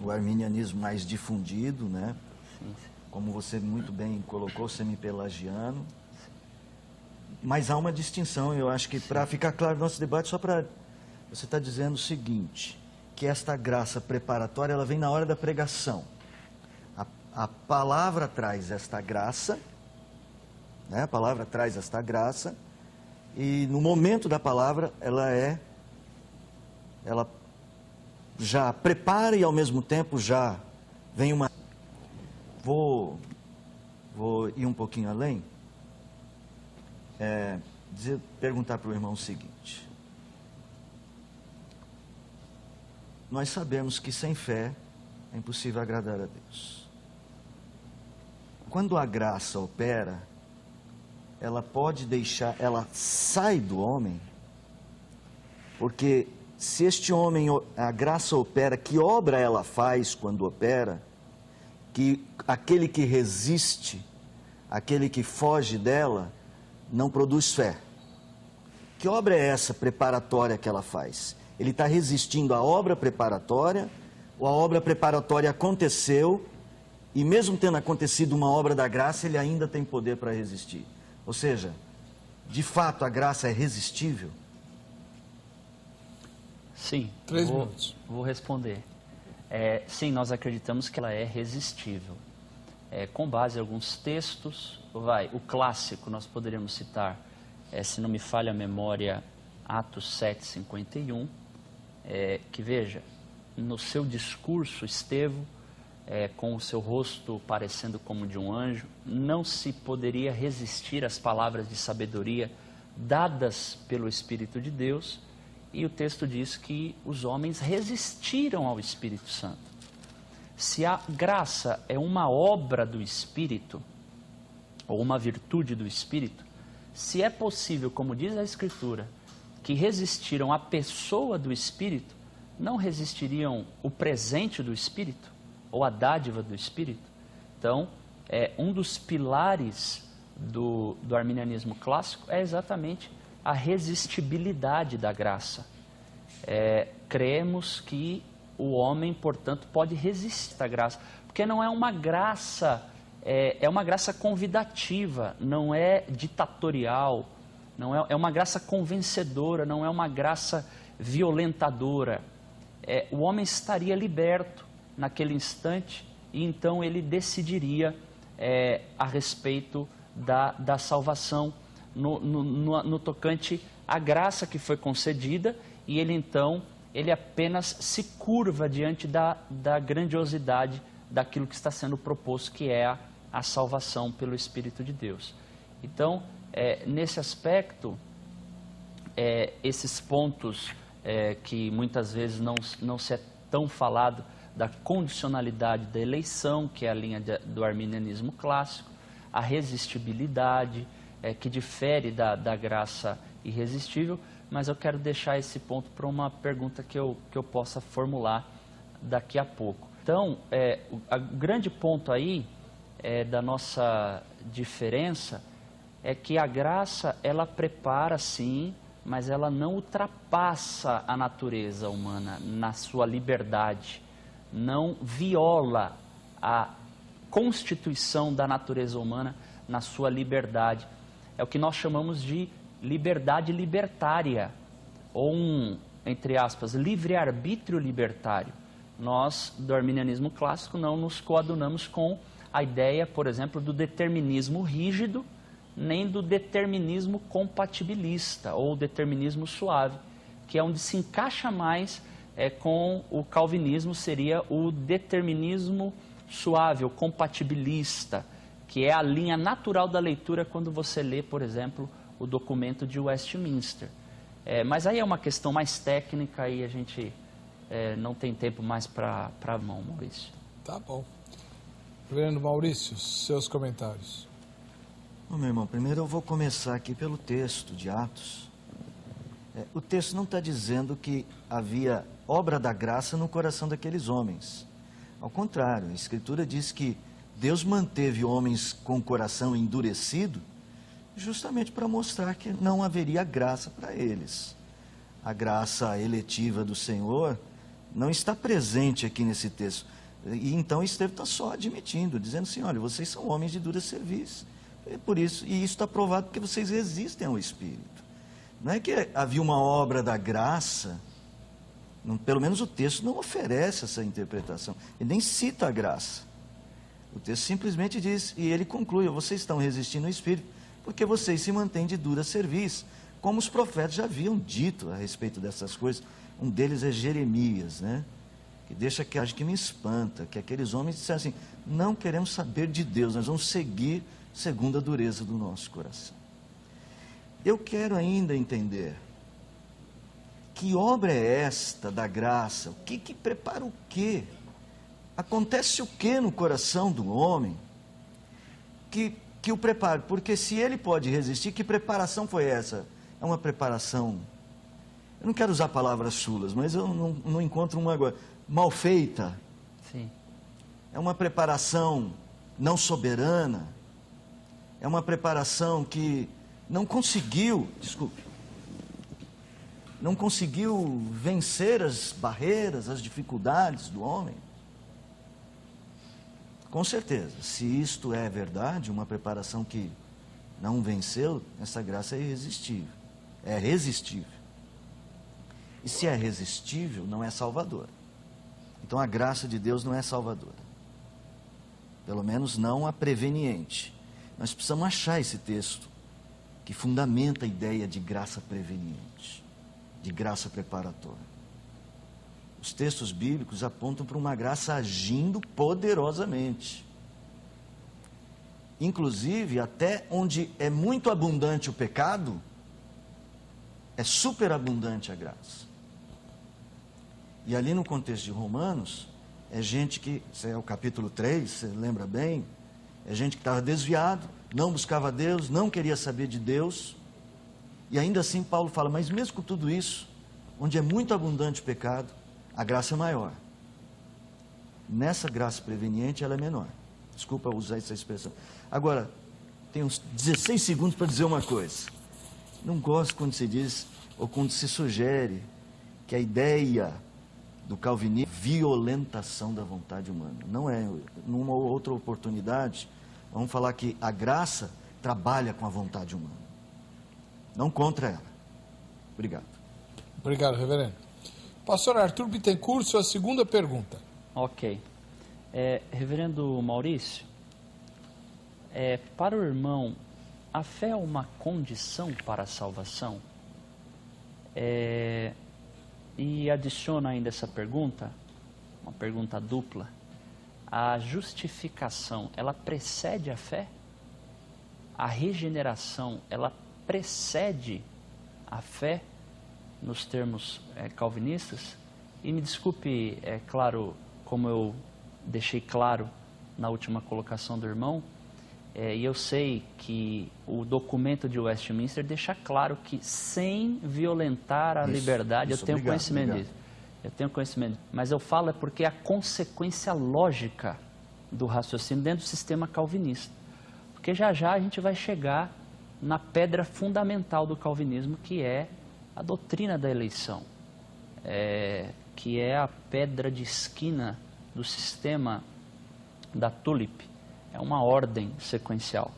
ao arminianismo mais difundido, né? Sim. Como você muito bem colocou, semi-pelagiano. Mas há uma distinção, eu acho que para ficar claro no nosso debate, só para... Você está dizendo o seguinte, que esta graça preparatória, ela vem na hora da pregação. A palavra traz esta graça, né? A palavra traz esta graça, e no momento da palavra, ela já prepara e ao mesmo tempo já vem uma... Vou ir um pouquinho além. Perguntar para o irmão o seguinte. Nós sabemos que sem fé é impossível agradar a Deus. quando a graça opera, ela pode deixar, ela sai do homem, porque se este homem, a graça opera, que obra ela faz quando opera? Que aquele que resiste, aquele que foge dela, não produz fé. Que obra é essa preparatória que ela faz? Ele está resistindo à obra preparatória, ou a obra preparatória aconteceu, e mesmo tendo acontecido uma obra da graça, ele ainda tem poder para resistir. Ou seja, de fato a graça é resistível? Sim, 3 minutos. Vou responder. Sim, nós acreditamos que ela é resistível. Com base em alguns textos, o clássico nós poderíamos citar, se não me falha a memória, Atos 7:51, que veja, no seu discurso, Estevão, com o seu rosto parecendo como de um anjo, não se poderia resistir às palavras de sabedoria dadas pelo Espírito de Deus, e o texto diz que os homens resistiram ao Espírito Santo. Se a graça é uma obra do Espírito, ou uma virtude do Espírito, se é possível, como diz a Escritura, que resistiram à pessoa do Espírito, não resistiriam o presente do Espírito, ou a dádiva do Espírito? Então, um dos pilares do arminianismo clássico é exatamente a resistibilidade da graça. Cremos que o homem, portanto, pode resistir à graça, porque não é uma graça, é uma graça convidativa, não é ditatorial, é uma graça convencedora, não é uma graça violentadora. O homem estaria liberto naquele instante e então ele decidiria a respeito da salvação no tocante à graça que foi concedida, e ele apenas se curva diante da grandiosidade daquilo que está sendo proposto, que é a salvação pelo Espírito de Deus. Então, nesse aspecto, esses pontos que muitas vezes não se é tão falado, da condicionalidade da eleição, que é a linha do arminianismo clássico, a resistibilidade, que difere da graça irresistível, mas eu quero deixar esse ponto para uma pergunta que eu possa formular daqui a pouco. Então, o grande ponto aí da nossa diferença é que a graça, ela prepara sim, mas ela não ultrapassa a natureza humana na sua liberdade, não viola a constituição da natureza humana na sua liberdade. É o que nós chamamos de liberdade libertária, ou entre aspas, livre-arbítrio libertário. Nós, do arminianismo clássico, não nos coadunamos com a ideia, por exemplo, do determinismo rígido, nem do determinismo compatibilista, ou determinismo suave, que é onde se encaixa mais com o calvinismo, seria o determinismo suave, ou compatibilista, que é a linha natural da leitura quando você lê, por exemplo, o documento de Westminster. Mas aí é uma questão mais técnica e a gente não tem tempo mais para a mão, Maurício. Tá bom. Reverendo Maurício, seus comentários. Bom, meu irmão, primeiro eu vou começar aqui pelo texto de Atos. O texto não está dizendo que havia obra da graça no coração daqueles homens. Ao contrário, a Escritura diz que Deus manteve homens com o coração endurecido justamente para mostrar que não haveria graça para eles. A graça eletiva do Senhor não está presente aqui nesse texto. E então Estevão está só admitindo, dizendo assim, olha, vocês são homens de dura cerviz. Por isso, e isso está provado porque vocês resistem ao Espírito. Não é que havia uma obra da graça, pelo menos o texto não oferece essa interpretação, ele nem cita a graça. O texto simplesmente diz, e ele conclui, vocês estão resistindo ao Espírito, porque vocês se mantêm de dura cerviz, como os profetas já haviam dito a respeito dessas coisas. Um deles é Jeremias, né? Que deixa que acho que me espanta, que aqueles homens disseram assim, não queremos saber de Deus, nós vamos seguir segundo a dureza do nosso coração. Eu quero ainda entender que obra é esta da graça, o que prepara o quê? Acontece o que no coração do homem que o prepare, porque se ele pode resistir, que preparação foi essa? É uma preparação, eu não quero usar palavras chulas, mas eu não encontro uma agora, mal feita. Sim. É uma preparação não soberana, é uma preparação que não conseguiu, não conseguiu vencer as barreiras, as dificuldades do homem. Com certeza, se isto é verdade, uma preparação que não venceu, essa graça é irresistível. É resistível. E se é resistível, não é salvadora. Então a graça de Deus não é salvadora. Pelo menos não a preveniente. Nós precisamos achar esse texto que fundamenta a ideia de graça preveniente, de graça preparatória. Os textos bíblicos apontam para uma graça agindo poderosamente. Inclusive, até onde é muito abundante o pecado, é superabundante a graça. E ali no contexto de Romanos, é gente que, isso é o capítulo 3, você lembra bem, é gente que estava desviado, não buscava Deus, não queria saber de Deus, e ainda assim Paulo fala, mas mesmo com tudo isso, onde é muito abundante o pecado, a graça é maior. Nessa graça preveniente, ela é menor. Desculpa usar essa expressão. Agora, tem uns 16 segundos para dizer uma coisa. Não gosto quando se diz, ou quando se sugere, que a ideia do calvinismo é violentação da vontade humana. Não é. Numa outra oportunidade, vamos falar que a graça trabalha com a vontade humana. Não contra ela. Obrigado. Obrigado, reverendo. Pastor Arthur Bittencourt, sua segunda pergunta. Ok. Reverendo Maurício, para o irmão, a fé é uma condição para a salvação? E adiciona ainda essa pergunta, uma pergunta dupla. A justificação, ela precede a fé? A regeneração, ela precede a fé? Nos termos calvinistas, e me desculpe, claro, como eu deixei claro na última colocação do irmão, e eu sei que o documento de Westminster deixa claro que sem violentar a liberdade, eu tenho conhecimento disso, eu tenho conhecimento, mas eu falo porque é a consequência lógica do raciocínio dentro do sistema calvinista, porque já já a gente vai chegar na pedra fundamental do calvinismo, que é a doutrina da eleição, que é a pedra de esquina do sistema da TULIP, é uma ordem sequencial.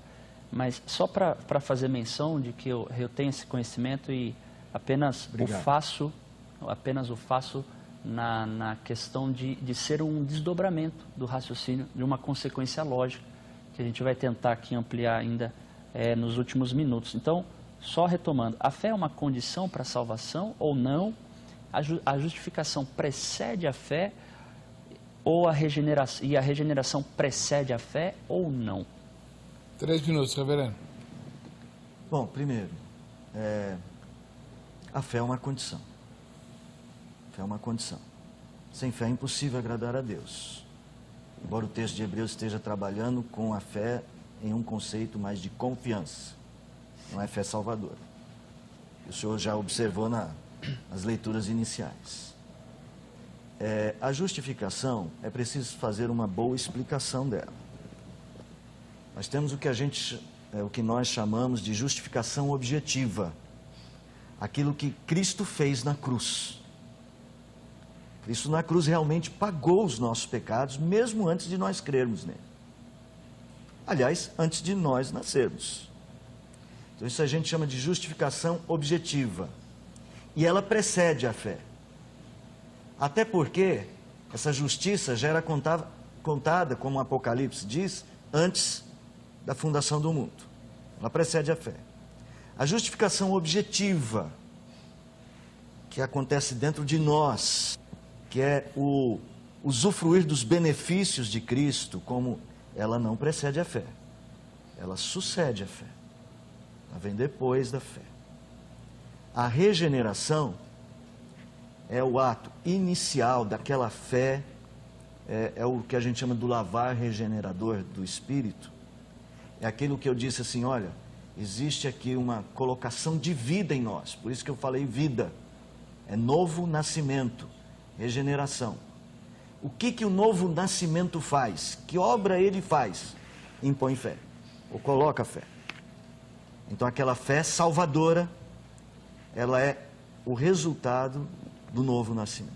Mas só para fazer menção de que eu tenho esse conhecimento e apenas o faço na questão de ser um desdobramento do raciocínio, de uma consequência lógica, que a gente vai tentar aqui ampliar ainda nos últimos minutos. Então, só retomando, a fé é uma condição para a salvação ou não? A justificação precede a fé ou a regeneração precede a fé ou não? 3 minutos, reverendo. Bom, primeiro, a fé é uma condição. A fé é uma condição. Sem fé é impossível agradar a Deus. Embora o texto de Hebreus esteja trabalhando com a fé em um conceito mais de confiança. Não é fé salvadora. O senhor já observou nas leituras iniciais. A justificação, é preciso fazer uma boa explicação dela. Nós temos o que nós chamamos de justificação objetiva. Aquilo que Cristo fez na cruz. Cristo na cruz realmente pagou os nossos pecados, mesmo antes de nós crermos nele. Aliás, antes de nós nascermos. Então isso a gente chama de justificação objetiva. E ela precede a fé. Até porque essa justiça já era contada, como o Apocalipse diz, antes da fundação do mundo. Ela precede a fé. A justificação objetiva, que acontece dentro de nós, que é o usufruir dos benefícios de Cristo, como ela não precede a fé. Ela sucede a fé. Ela vem depois da fé. A regeneração é o ato inicial daquela fé, é o que a gente chama do lavar regenerador do Espírito. é aquilo que eu disse assim, olha, existe aqui uma colocação de vida em nós, por isso que eu falei vida, é novo nascimento, regeneração. O que o novo nascimento faz? Que obra ele faz? Impõe fé, ou coloca fé. Então aquela fé salvadora, ela é o resultado do novo nascimento.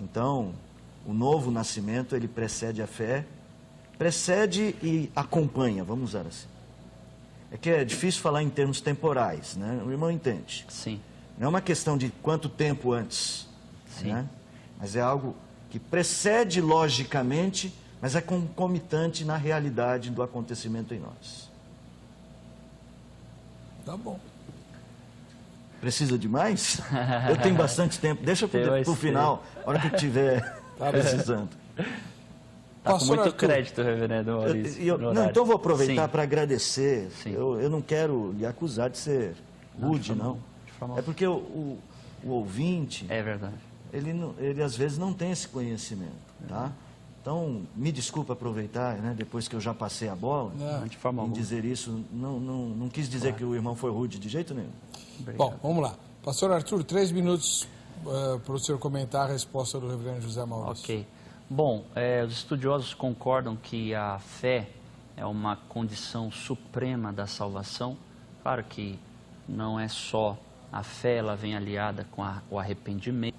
Então, o novo nascimento, ele precede a fé, precede e acompanha, vamos usar assim. É que é difícil falar em termos temporais, né? O irmão entende. Sim. Não é uma questão de quanto tempo antes, Sim. né? Mas é algo que precede logicamente, mas é concomitante na realidade do acontecimento em nós. Tá bom. Precisa de mais? Eu tenho bastante tempo, deixa para o final, a hora que eu estiver precisando. Tá com muito crédito, reverendo Maurício. Não, então eu vou aproveitar Sim. para agradecer. Sim. Eu não quero lhe acusar de ser rude, não. É porque o ouvinte, é verdade. Ele às vezes não tem esse conhecimento, tá? Então, me desculpa aproveitar, né, depois que eu já passei a bola, de forma alguma. dizer isso. Não quis dizer que o irmão foi rude de jeito nenhum. Obrigado. Bom, vamos lá. Pastor Arthur, 3 minutos para o senhor comentar a resposta do reverendo José Maurício. Ok. Bom, os estudiosos concordam que a fé é uma condição suprema da salvação. Claro que não é só a fé, ela vem aliada com o arrependimento,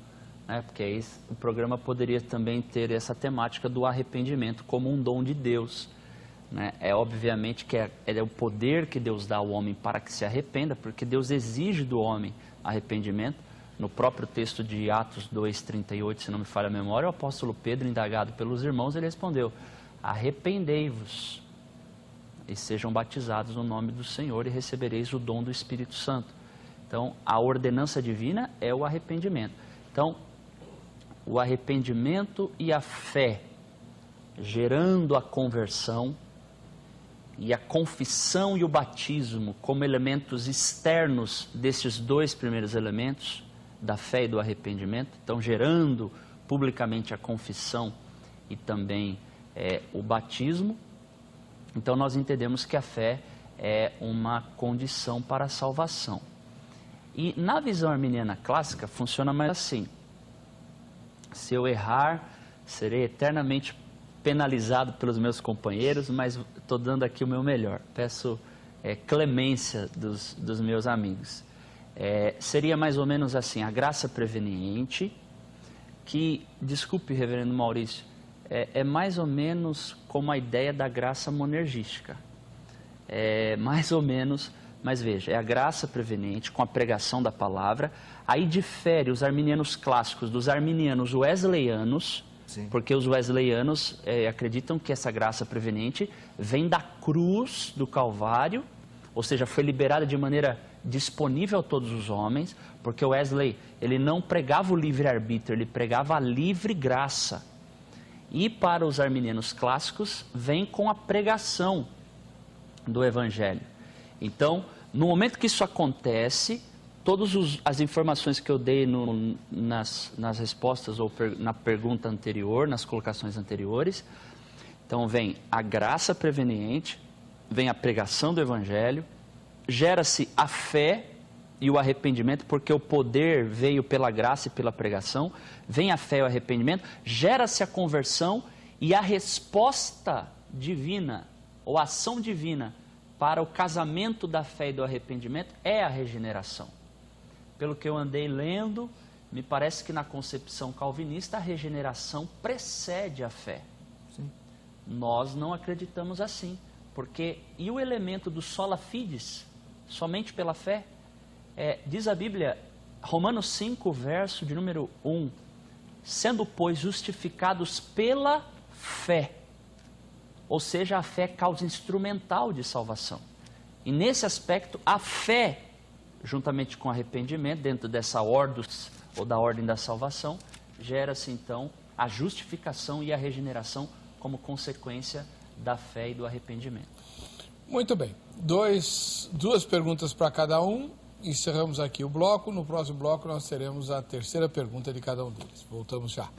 né? Porque aí o programa poderia também ter essa temática do arrependimento como um dom de Deus, né? É obviamente que é o poder que Deus dá ao homem para que se arrependa, porque Deus exige do homem arrependimento. No próprio texto de Atos 2:38, se não me falha a memória, o apóstolo Pedro, indagado pelos irmãos, ele respondeu: arrependei-vos e sejam batizados no nome do Senhor e recebereis o dom do Espírito Santo. Então, a ordenança divina é o arrependimento. Então, o arrependimento e a fé, gerando a conversão, e a confissão e o batismo como elementos externos desses dois primeiros elementos, da fé e do arrependimento, então gerando publicamente a confissão e também o batismo. Então nós entendemos que a fé é uma condição para a salvação. E na visão arminiana clássica funciona mais assim: se eu errar, serei eternamente penalizado pelos meus companheiros, mas estou dando aqui o meu melhor. Peço clemência dos meus amigos. Seria mais ou menos assim: a graça preveniente, que, desculpe, reverendo Maurício, é mais ou menos como a ideia da graça monergística. Mais ou menos, mas veja, é a graça preveniente com a pregação da palavra. Aí difere os arminianos clássicos dos arminianos wesleyanos. Sim. Porque os wesleyanos acreditam que essa graça preveniente vem da cruz do Calvário, ou seja, foi liberada de maneira disponível a todos os homens, porque o Wesley, ele não pregava o livre-arbítrio, ele pregava a livre graça. E para os arminianos clássicos, vem com a pregação do Evangelho. Então, no momento que isso acontece, todas as informações que eu dei nas respostas ou na pergunta anterior, nas colocações anteriores, então vem a graça preveniente, vem a pregação do Evangelho, gera-se a fé e o arrependimento, porque o poder veio pela graça e pela pregação, vem a fé e o arrependimento, gera-se a conversão e a resposta divina, ou a ação divina, para o casamento da fé e do arrependimento é a regeneração. Pelo que eu andei lendo, me parece que na concepção calvinista a regeneração precede a fé. Sim. Nós não acreditamos assim, porque e o elemento do sola fides, somente pela fé? Diz a Bíblia, Romanos 5, verso de número 1, sendo, pois, justificados pela fé, ou seja, a fé é causa instrumental de salvação. E nesse aspecto, a fé, juntamente com o arrependimento, dentro dessa ordus, ou da ordem da salvação, gera-se então a justificação e a regeneração como consequência da fé e do arrependimento. Muito bem. Duas perguntas para cada um. Encerramos aqui o bloco. No próximo bloco nós teremos a terceira pergunta de cada um deles. Voltamos já.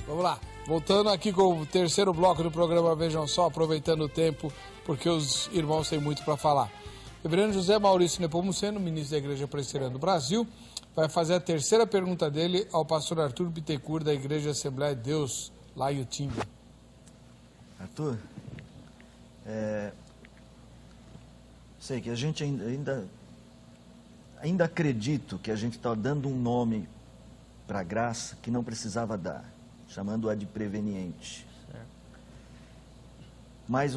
Vamos lá. Voltando aqui com o terceiro bloco do programa Vejam Só, aproveitando o tempo, porque os irmãos têm muito para falar. Reverendo José Maurício Nepomuceno, ministro da Igreja Presbiteriana do Brasil, vai fazer a terceira pergunta dele ao pastor Arthur Bittencourt, da Igreja Assembleia de Deus, lá em Utinga. Arthur, sei que a gente ainda acredito que a gente está dando um nome para a graça que não precisava dar, chamando-a de preveniente. Mas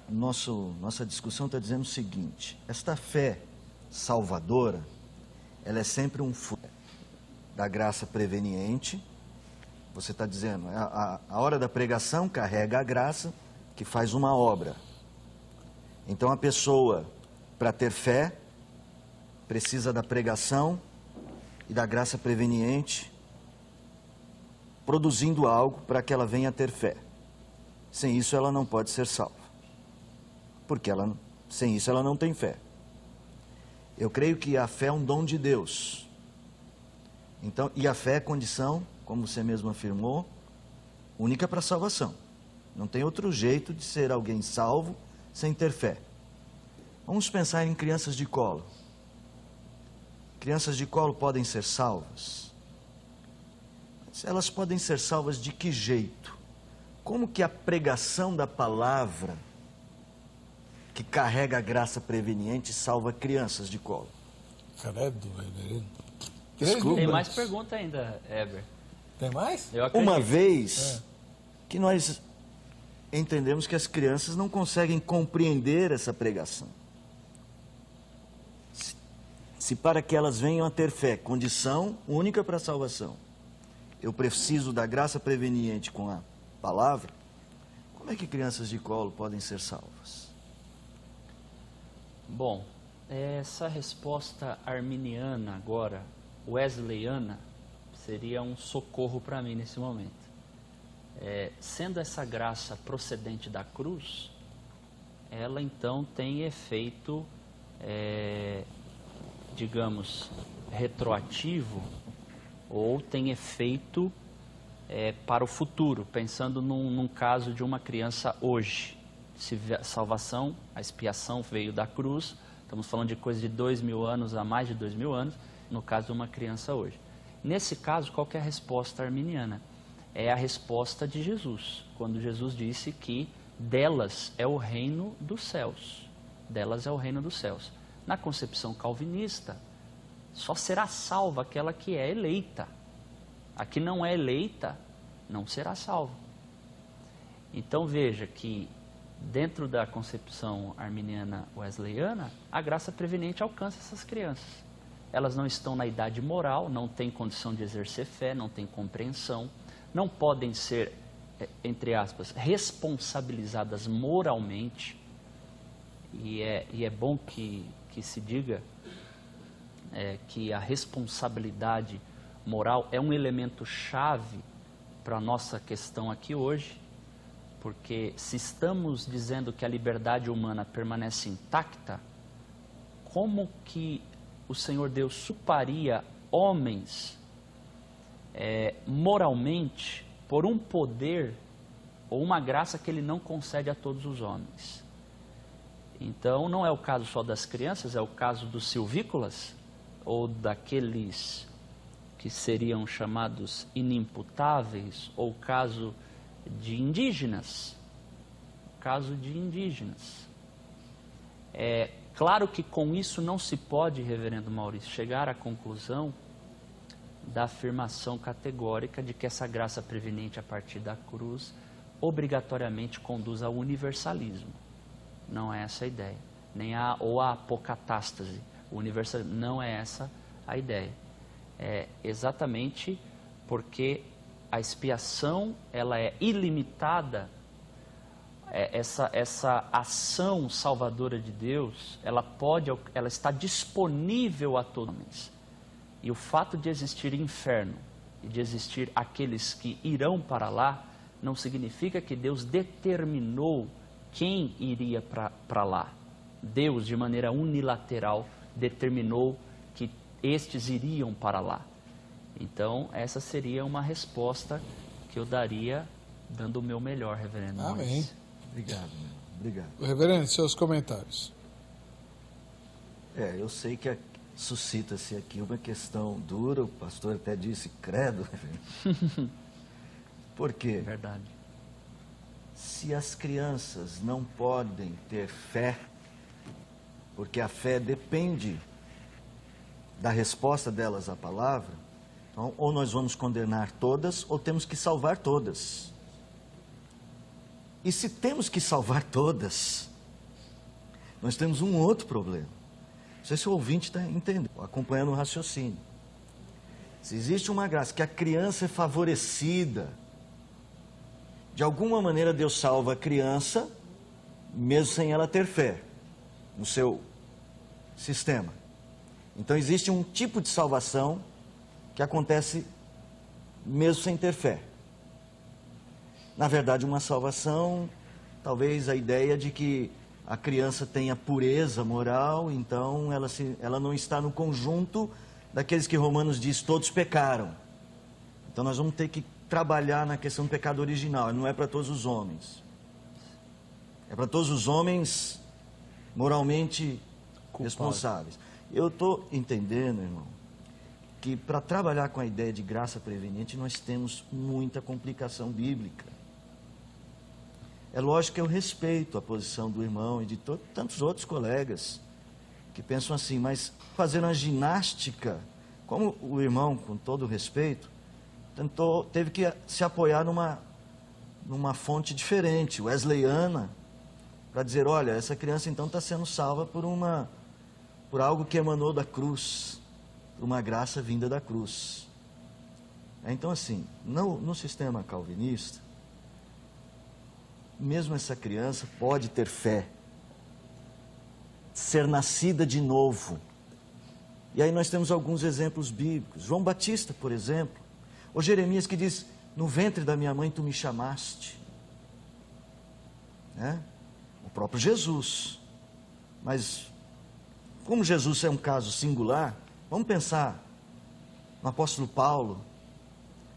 nossa discussão está dizendo o seguinte: esta fé salvadora, ela é sempre um fruto da graça preveniente. Você está dizendo, a hora da pregação carrega a graça que faz uma obra. Então a pessoa, para ter fé, precisa da pregação e da graça preveniente, produzindo algo para que ela venha a ter fé. Sem isso ela não pode ser salva, porque sem isso ela não tem fé. Eu creio que a fé é um dom de Deus. Então, e a fé é condição, como você mesmo afirmou, única para a salvação. Não tem outro jeito de ser alguém salvo sem ter fé. Vamos pensar em crianças de colo. Crianças de colo podem ser salvas? Elas podem ser salvas de que jeito? Como que a pregação da palavra, que carrega a graça preveniente, salva crianças de colo? Credo, reverendo. Desculpa. Tem mais pergunta ainda, Heber. Tem mais? Uma vez que nós entendemos que as crianças não conseguem compreender essa pregação. Se para que elas venham a ter fé, condição única para a salvação, eu preciso da graça preveniente com a palavra, como é que crianças de colo podem ser salvas? Bom, essa resposta arminiana agora, wesleyana, seria um socorro para mim nesse momento. Sendo essa graça procedente da cruz, ela então tem efeito, digamos, retroativo, ou tem efeito para o futuro, pensando num caso de uma criança hoje. Se a salvação, a expiação veio da cruz, estamos falando de coisa de 2000 anos a mais de 2000 anos, no caso de uma criança hoje. Nesse caso, qual que é a resposta arminiana? É a resposta de Jesus, quando Jesus disse que delas é o reino dos céus. Delas é o reino dos céus. Na concepção calvinista, só será salva aquela que é eleita. A que não é eleita, não será salva. Então veja que dentro da concepção arminiana wesleyana, a graça preveniente alcança essas crianças. Elas não estão na idade moral, não têm condição de exercer fé, não têm compreensão, não podem ser, entre aspas, responsabilizadas moralmente. E é bom que se diga que a responsabilidade moral é um elemento chave para a nossa questão aqui hoje, porque se estamos dizendo que a liberdade humana permanece intacta, como que o Senhor Deus suparia homens moralmente por um poder ou uma graça que Ele não concede a todos os homens? Então não é o caso só das crianças, é o caso dos silvícolas ou daqueles que seriam chamados inimputáveis, ou o caso de indígenas. Caso de indígenas. Claro que com isso não se pode, reverendo Maurício, chegar à conclusão da afirmação categórica de que essa graça preveniente a partir da cruz obrigatoriamente conduz ao universalismo. Não é essa a ideia. Ou a apocatástase. O universalismo não é essa a ideia. É exatamente porque a expiação ela é ilimitada. Essa ação salvadora de Deus, ela está disponível a todos os homens. E o fato de existir inferno e de existir aqueles que irão para lá, não significa que Deus determinou quem iria para lá. Deus, de maneira unilateral, determinou que estes iriam para lá. Então, essa seria uma resposta que eu daria dando o meu melhor, reverendo. Amém. Maurício. Obrigado, meu irmão. Obrigado. Reverendo, seus comentários. Eu sei que suscita-se aqui uma questão dura, o pastor até disse credo. Por quê? Verdade. Se as crianças não podem ter fé, porque a fé depende da resposta delas à palavra, então, ou nós vamos condenar todas, ou temos que salvar todas. E se temos que salvar todas, nós temos um outro problema. Não sei se o ouvinte está entendendo, acompanhando o raciocínio. Se existe uma graça que a criança é favorecida, de alguma maneira Deus salva a criança, mesmo sem ela ter fé no seu sistema. Então existe um tipo de salvação que acontece mesmo sem ter fé. Na verdade, uma salvação, talvez a ideia de que a criança tenha pureza moral, então ela não está no conjunto daqueles que Romanos diz, todos pecaram. Então nós vamos ter que trabalhar na questão do pecado original, não é para todos os homens. É para todos os homens moralmente responsáveis. Eu estou entendendo, irmão, que para trabalhar com a ideia de graça preveniente, nós temos muita complicação bíblica. É lógico que eu respeito a posição do irmão e de tantos outros colegas que pensam assim, mas fazer uma ginástica, como o irmão, com todo o respeito, teve que se apoiar numa fonte diferente, wesleyana, para dizer, olha, essa criança então está sendo salva por algo que emanou da cruz, por uma graça vinda da cruz. Então assim, no sistema calvinista, mesmo essa criança pode ter fé, ser nascida de novo. E aí nós temos alguns exemplos bíblicos. João Batista, por exemplo, ou Jeremias que diz, no ventre da minha mãe tu me chamaste. O próprio Jesus. Mas, como Jesus é um caso singular, vamos pensar no apóstolo Paulo,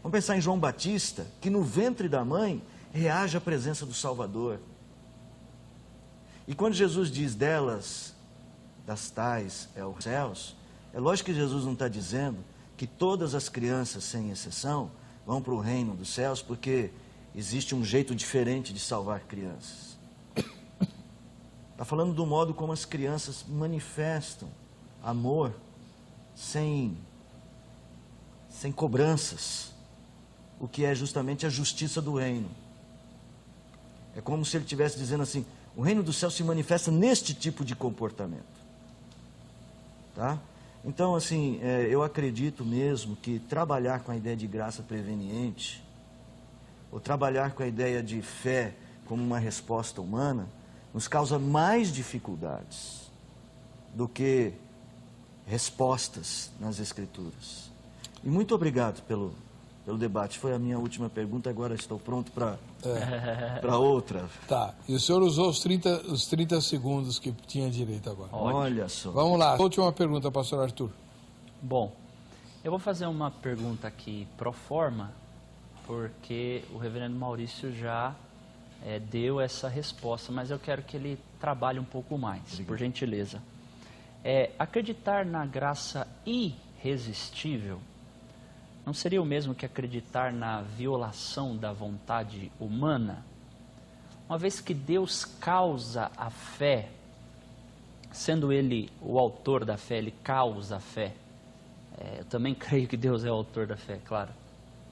vamos pensar em João Batista, que no ventre da mãe reage à presença do Salvador. E quando Jesus diz delas, das tais, os céus, é lógico que Jesus não está dizendo que todas as crianças, sem exceção, vão para o reino dos céus, porque existe um jeito diferente de salvar crianças. Está falando do modo como as crianças manifestam amor sem cobranças, o que é justamente a justiça do reino. É como se ele estivesse dizendo assim, o reino do céu se manifesta neste tipo de comportamento. Tá? Então, assim, eu acredito mesmo que trabalhar com a ideia de graça preveniente, ou trabalhar com a ideia de fé como uma resposta humana, nos causa mais dificuldades do que respostas nas Escrituras. E muito obrigado pelo debate. Foi a minha última pergunta, agora estou pronto para outra. Tá, e o senhor usou os 30 segundos que tinha direito agora. Olha só. Vamos lá, última pergunta, pastor Arthur. Bom, eu vou fazer uma pergunta aqui pro forma, porque o reverendo Maurício já deu essa resposta, mas eu quero que ele trabalhe um pouco mais, por gentileza. Acreditar na graça irresistível não seria o mesmo que acreditar na violação da vontade humana? Uma vez que Deus causa a fé, sendo Ele o autor da fé, Ele causa a fé. Eu também creio que Deus é o autor da fé, claro.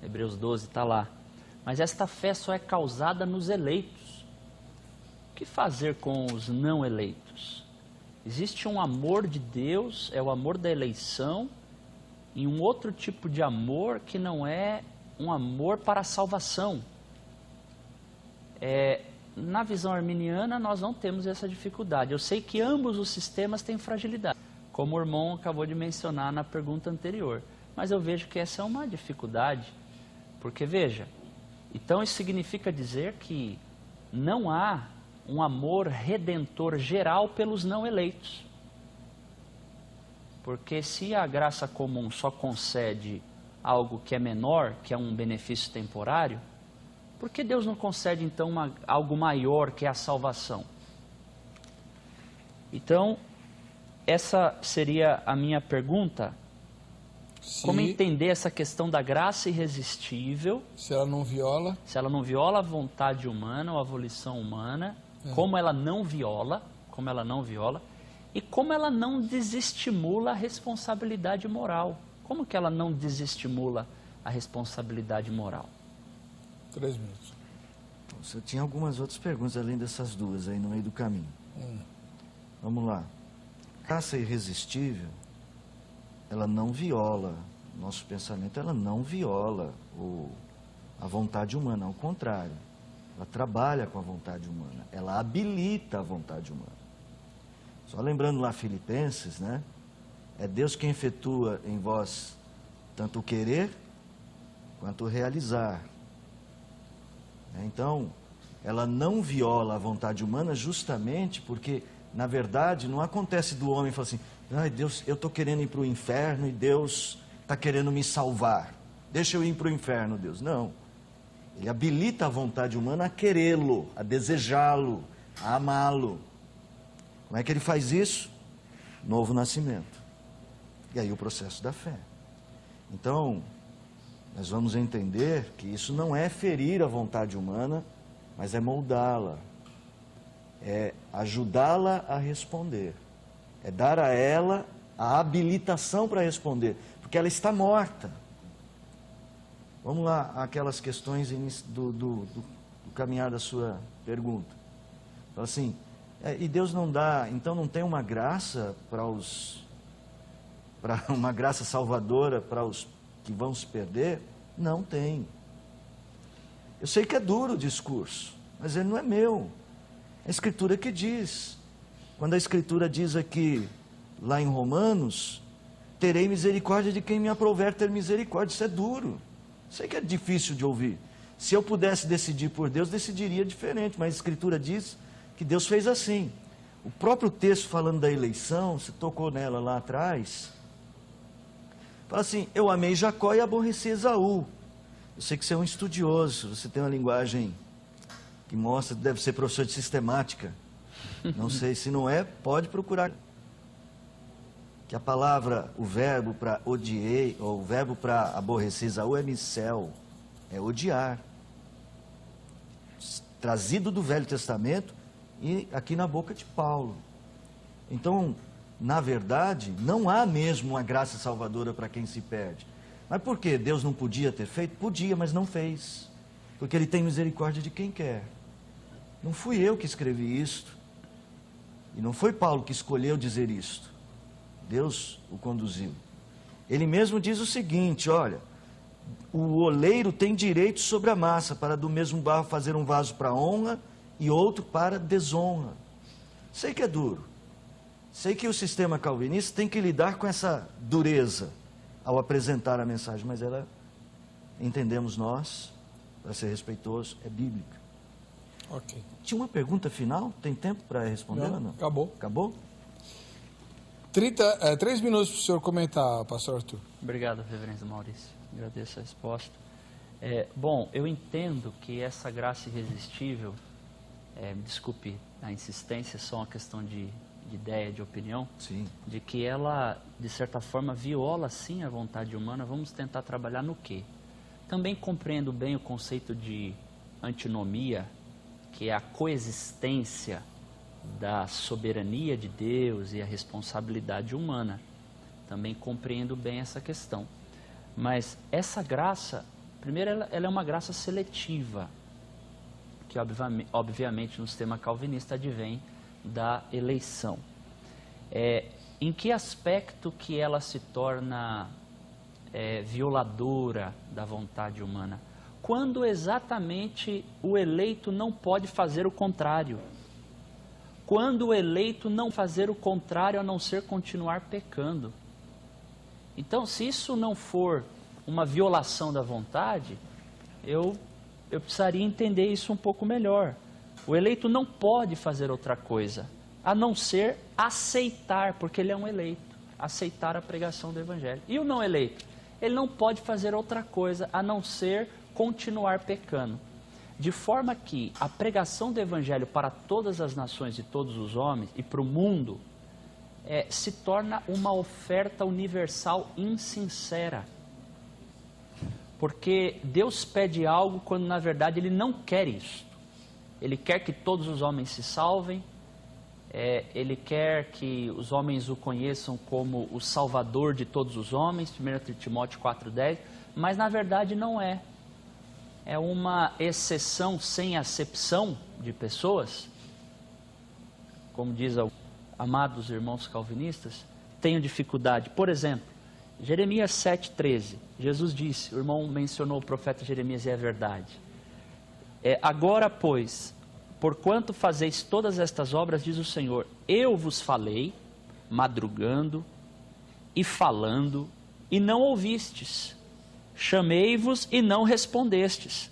Hebreus 12 está lá. Mas esta fé só é causada nos eleitos. O que fazer com os não eleitos? Existe um amor de Deus, é o amor da eleição, e um outro tipo de amor que não é um amor para a salvação. Na visão arminiana nós não temos essa dificuldade. Eu sei que ambos os sistemas têm fragilidade, como o irmão acabou de mencionar na pergunta anterior. Mas eu vejo que essa é uma dificuldade, porque veja, então isso significa dizer que não há um amor redentor geral pelos não eleitos. Porque se a graça comum só concede algo que é menor, que é um benefício temporário, por que Deus não concede então algo maior, que é a salvação? Então, essa seria a minha pergunta. Como entender essa questão da graça irresistível? Se ela não viola? Se ela não viola a vontade humana ou a volição humana, como ela não viola, e como ela não desestimula a responsabilidade moral. Como que ela não desestimula a responsabilidade moral? 3 minutos. Você tinha algumas outras perguntas além dessas duas aí no meio do caminho. Vamos lá. Graça irresistível, ela não viola, nosso pensamento, ela não viola a vontade humana, ao contrário. Ela trabalha com a vontade humana, ela habilita a vontade humana. Só lembrando lá Filipenses, né? É Deus quem efetua em vós tanto o querer quanto o realizar. Então, ela não viola a vontade humana justamente porque, na verdade, não acontece do homem falar assim, ai Deus, eu estou querendo ir para o inferno e Deus está querendo me salvar. Deixa eu ir para o inferno, Deus. Não. Ele habilita a vontade humana a querê-lo, a desejá-lo, a amá-lo. Como é que ele faz isso? Novo nascimento. E aí o processo da fé. Então, nós vamos entender que isso não é ferir a vontade humana, mas é moldá-la. É ajudá-la a responder. É dar a ela a habilitação para responder. Porque ela está morta. Vamos lá, aquelas questões do caminhar da sua pergunta. Fala assim, e Deus não dá, então não tem uma graça uma graça salvadora para os que vão se perder? Não tem. Eu sei que é duro o discurso, mas ele não é meu. É a Escritura que diz. Quando a Escritura diz aqui, lá em Romanos, terei misericórdia de quem me aprouver ter misericórdia. Isso é duro. Sei que é difícil de ouvir. Se eu pudesse decidir por Deus, decidiria diferente, mas a Escritura diz que Deus fez assim. O próprio texto falando da eleição, você tocou nela lá atrás, fala assim, eu amei Jacó e aborreci Esaú. Eu sei que você é um estudioso, você tem uma linguagem que mostra que deve ser professor de sistemática. Não sei, se não é, pode procurar. Que a palavra, o verbo para odiei, ou o verbo para aborrecer Esaú é micel, é odiar. Trazido do Velho Testamento e aqui na boca de Paulo. Então, na verdade, não há mesmo uma graça salvadora para quem se perde. Mas por quê? Deus não podia ter feito? Podia, mas não fez. Porque Ele tem misericórdia de quem quer. Não fui eu que escrevi isto. E não foi Paulo que escolheu dizer isto. Deus o conduziu. Ele mesmo diz o seguinte, olha, o oleiro tem direito sobre a massa, para do mesmo barro fazer um vaso para honra e outro para desonra. Sei que é duro. Sei que o sistema calvinista tem que lidar com essa dureza ao apresentar a mensagem, mas ela, entendemos nós, para ser respeitoso, é bíblica. Ok. Tinha uma pergunta final? Tem tempo para responder ou não? Acabou. Acabou? 3 minutos para o senhor comentar, pastor Arthur. Obrigado, reverendo Maurício. Agradeço a resposta. Bom, eu entendo que essa graça irresistível, me desculpe a insistência, é só uma questão de ideia, de opinião, sim, de que ela, de certa forma, viola sim a vontade humana. Vamos tentar trabalhar no quê? Também compreendo bem o conceito de antinomia, que é a coexistência da soberania de Deus e a responsabilidade humana. Também compreendo bem essa questão. Mas essa graça, primeiro, ela é uma graça seletiva, que obviamente no sistema calvinista advém da eleição. Em que aspecto que ela se torna violadora da vontade humana? Quando exatamente o eleito não pode fazer o contrário. Quando o eleito não fazer o contrário a não ser continuar pecando. Então, se isso não for uma violação da vontade, eu precisaria entender isso um pouco melhor. O eleito não pode fazer outra coisa, a não ser aceitar, porque ele é um eleito, aceitar a pregação do Evangelho. E o não eleito? Ele não pode fazer outra coisa, a não ser continuar pecando. De forma que a pregação do Evangelho para todas as nações e todos os homens e para o mundo se torna uma oferta universal insincera. Porque Deus pede algo quando na verdade Ele não quer isso. Ele quer que todos os homens se salvem, Ele quer que os homens o conheçam como o Salvador de todos os homens, 1 Timóteo 4,10, mas na verdade não é. É uma exceção sem acepção de pessoas, como diz amados irmãos calvinistas, tenho dificuldade. Por exemplo, Jeremias 7,13, Jesus disse, o irmão mencionou o profeta Jeremias e é verdade. Agora, pois, porquanto fazeis todas estas obras, diz o Senhor, eu vos falei, madrugando e falando, e não ouvistes. Chamei-vos e não respondestes.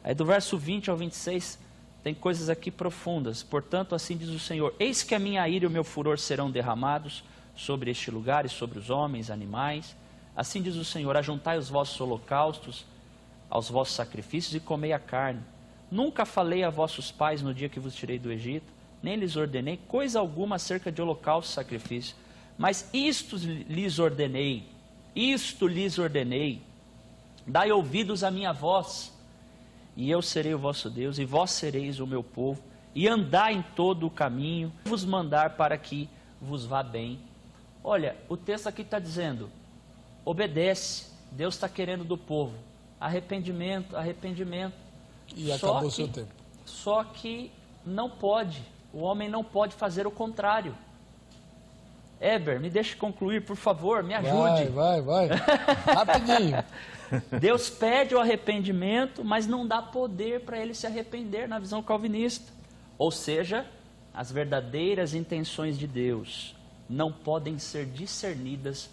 Aí do verso 20 ao 26, tem coisas aqui profundas. Portanto, assim diz o Senhor, eis que a minha ira e o meu furor serão derramados sobre este lugar e sobre os homens, animais. Assim diz o Senhor, ajuntai os vossos holocaustos aos vossos sacrifícios e comei a carne. Nunca falei a vossos pais no dia que vos tirei do Egito, nem lhes ordenei coisa alguma acerca de holocausto e sacrifício. Mas isto lhes ordenei, dai ouvidos à minha voz, e eu serei o vosso Deus, e vós sereis o meu povo, e andai em todo o caminho, vos mandar para que vos vá bem. Olha, o texto aqui está dizendo, obedece, Deus está querendo do povo, arrependimento. E acabou o seu tempo. Só que não pode, o homem não pode fazer o contrário. Eber, me deixe concluir, por favor, me ajude. Vai, rapidinho. Deus pede o arrependimento, mas não dá poder para ele se arrepender na visão calvinista. Ou seja, as verdadeiras intenções de Deus não podem ser discernidas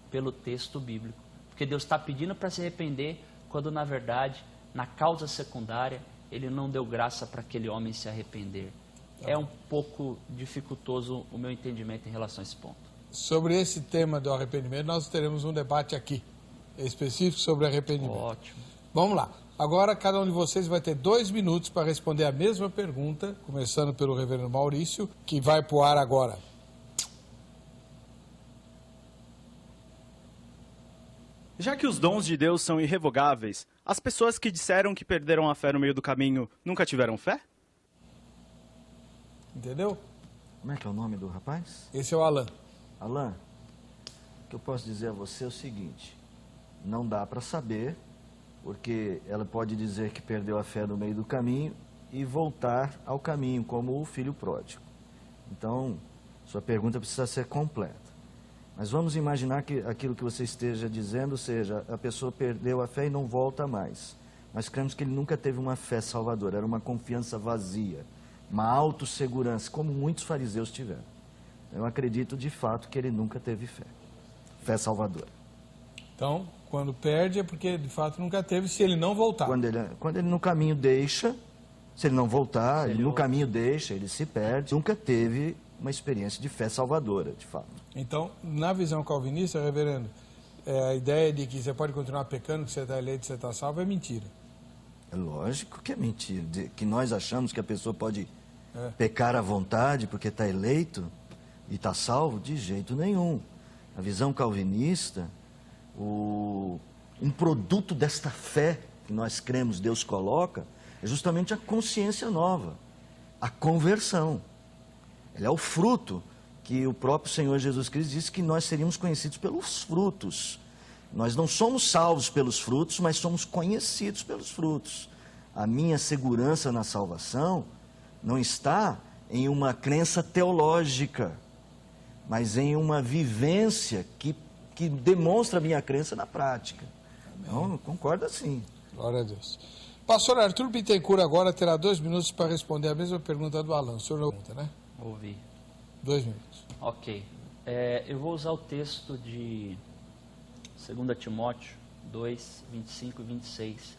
pelo texto bíblico. Porque Deus está pedindo para se arrepender, quando na verdade, na causa secundária, Ele não deu graça para aquele homem se arrepender. É um pouco dificultoso o meu entendimento em relação a esse ponto. Sobre esse tema do arrependimento, nós teremos um debate aqui, específico sobre arrependimento. Ótimo. Vamos lá. Agora, cada um de vocês vai ter 2 minutos para responder a mesma pergunta, começando pelo reverendo Maurício, que vai para o ar agora. Já que os dons de Deus são irrevogáveis, as pessoas que disseram que perderam a fé no meio do caminho nunca tiveram fé? Entendeu? Como é que é o nome do rapaz? Esse é o Alan. Alan, o que eu posso dizer a você é o seguinte, não dá para saber, porque ela pode dizer que perdeu a fé no meio do caminho e voltar ao caminho, como o filho pródigo. Então, sua pergunta precisa ser completa. Mas vamos imaginar que aquilo que você esteja dizendo seja, a pessoa perdeu a fé e não volta mais. Nós cremos que ele nunca teve uma fé salvadora, era uma confiança vazia, uma autossegurança, como muitos fariseus tiveram. Eu acredito de fato que ele nunca teve fé salvadora. Então, quando perde é porque de fato nunca teve, se ele não voltar. Quando ele no caminho deixa, se ele não voltar, ele no caminho deixa, ele se perde, nunca teve uma experiência de fé salvadora, de fato. Então, na visão calvinista, reverendo, a ideia de que você pode continuar pecando, que você está eleito, que você está salvo, é mentira. É lógico que é mentira, que nós achamos que a pessoa pode pecar à vontade porque está eleito e está salvo, de jeito nenhum. A visão calvinista, um produto desta fé que nós cremos Deus coloca, é justamente a consciência nova, a conversão. Ele é o fruto que o próprio Senhor Jesus Cristo disse que nós seríamos conhecidos pelos frutos. Nós não somos salvos pelos frutos, mas somos conhecidos pelos frutos. A minha segurança na salvação não está em uma crença teológica, mas em uma vivência que demonstra a minha crença na prática. Então, eu concordo assim. Glória a Deus. Pastor Arthur Bittencourt agora terá 2 minutos para responder a mesma pergunta do Alan. O senhor não pergunta, né? Ouvi. 2 minutos. Ok. Eu vou usar o texto de 2 Timóteo 2, 25 e 26.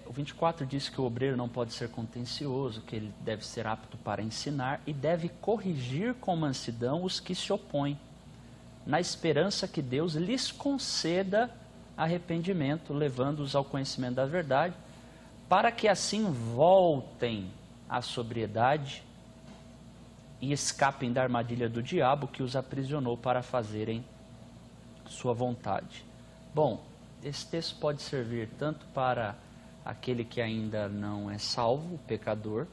O 24 diz que o obreiro não pode ser contencioso, que ele deve ser apto para ensinar e deve corrigir com mansidão os que se opõem, na esperança que Deus lhes conceda arrependimento, levando-os ao conhecimento da verdade, para que assim voltem à sobriedade e escapem da armadilha do diabo que os aprisionou para fazerem sua vontade. Bom, esse texto pode servir tanto para aquele que ainda não é salvo, o pecador,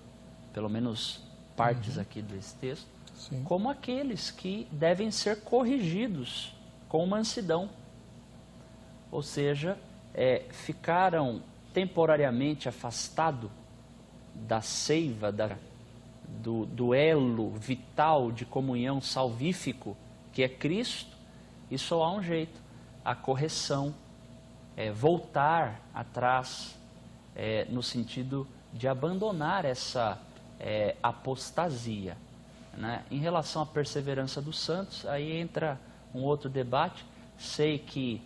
pelo menos partes aqui desse texto, Sim. como aqueles que devem ser corrigidos com mansidão. Ou seja, ficaram temporariamente afastados da seiva, do elo vital de comunhão salvífico, que é Cristo, e só há um jeito, a correção, voltar atrás, no sentido de abandonar essa apostasia. Né? Em relação à perseverança dos santos, aí entra um outro debate. Sei que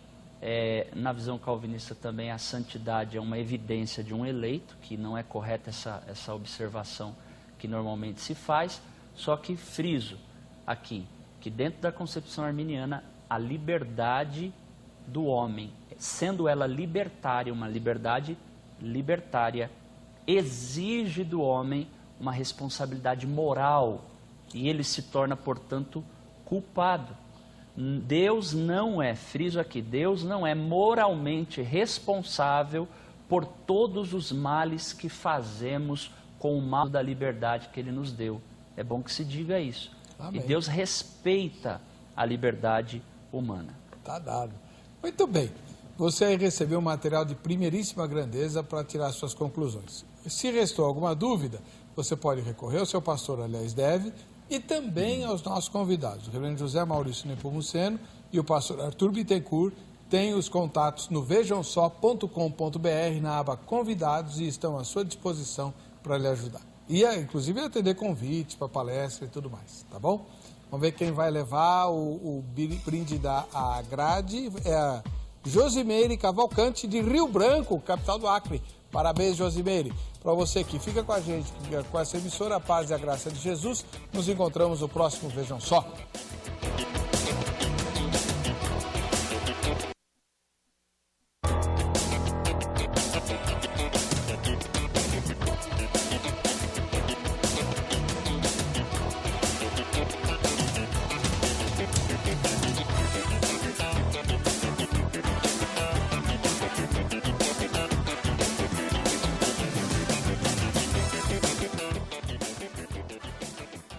na visão calvinista também a santidade é uma evidência de um eleito, que não é correta essa observação que normalmente se faz, só que friso aqui, que dentro da concepção arminiana, a liberdade do homem, sendo ela libertária, uma liberdade libertária, exige do homem uma responsabilidade moral, e ele se torna, portanto, culpado. Deus não é, friso aqui, Deus não é moralmente responsável por todos os males que fazemos com o mal da liberdade que Ele nos deu. É bom que se diga isso. Amém. E Deus respeita a liberdade humana. Tá dado. Muito bem. Você aí recebeu um material de primeiríssima grandeza para tirar suas conclusões. Se restou alguma dúvida, você pode recorrer ao seu pastor, aliás, deve, e também aos nossos convidados. O reverendo José Maurício Nepomuceno e o pastor Arthur Bittencourt têm os contatos no vejamsó.com.br, na aba Convidados, e estão à sua disposição para lhe ajudar. E, inclusive, atender convites para palestra e tudo mais, tá bom? Vamos ver quem vai levar o brinde da grade. É a Josimeire Cavalcante, de Rio Branco, capital do Acre. Parabéns, Josimeire. Para você que fica com a gente, com essa emissora, a paz e a graça de Jesus. Nos encontramos no próximo Vejam Só.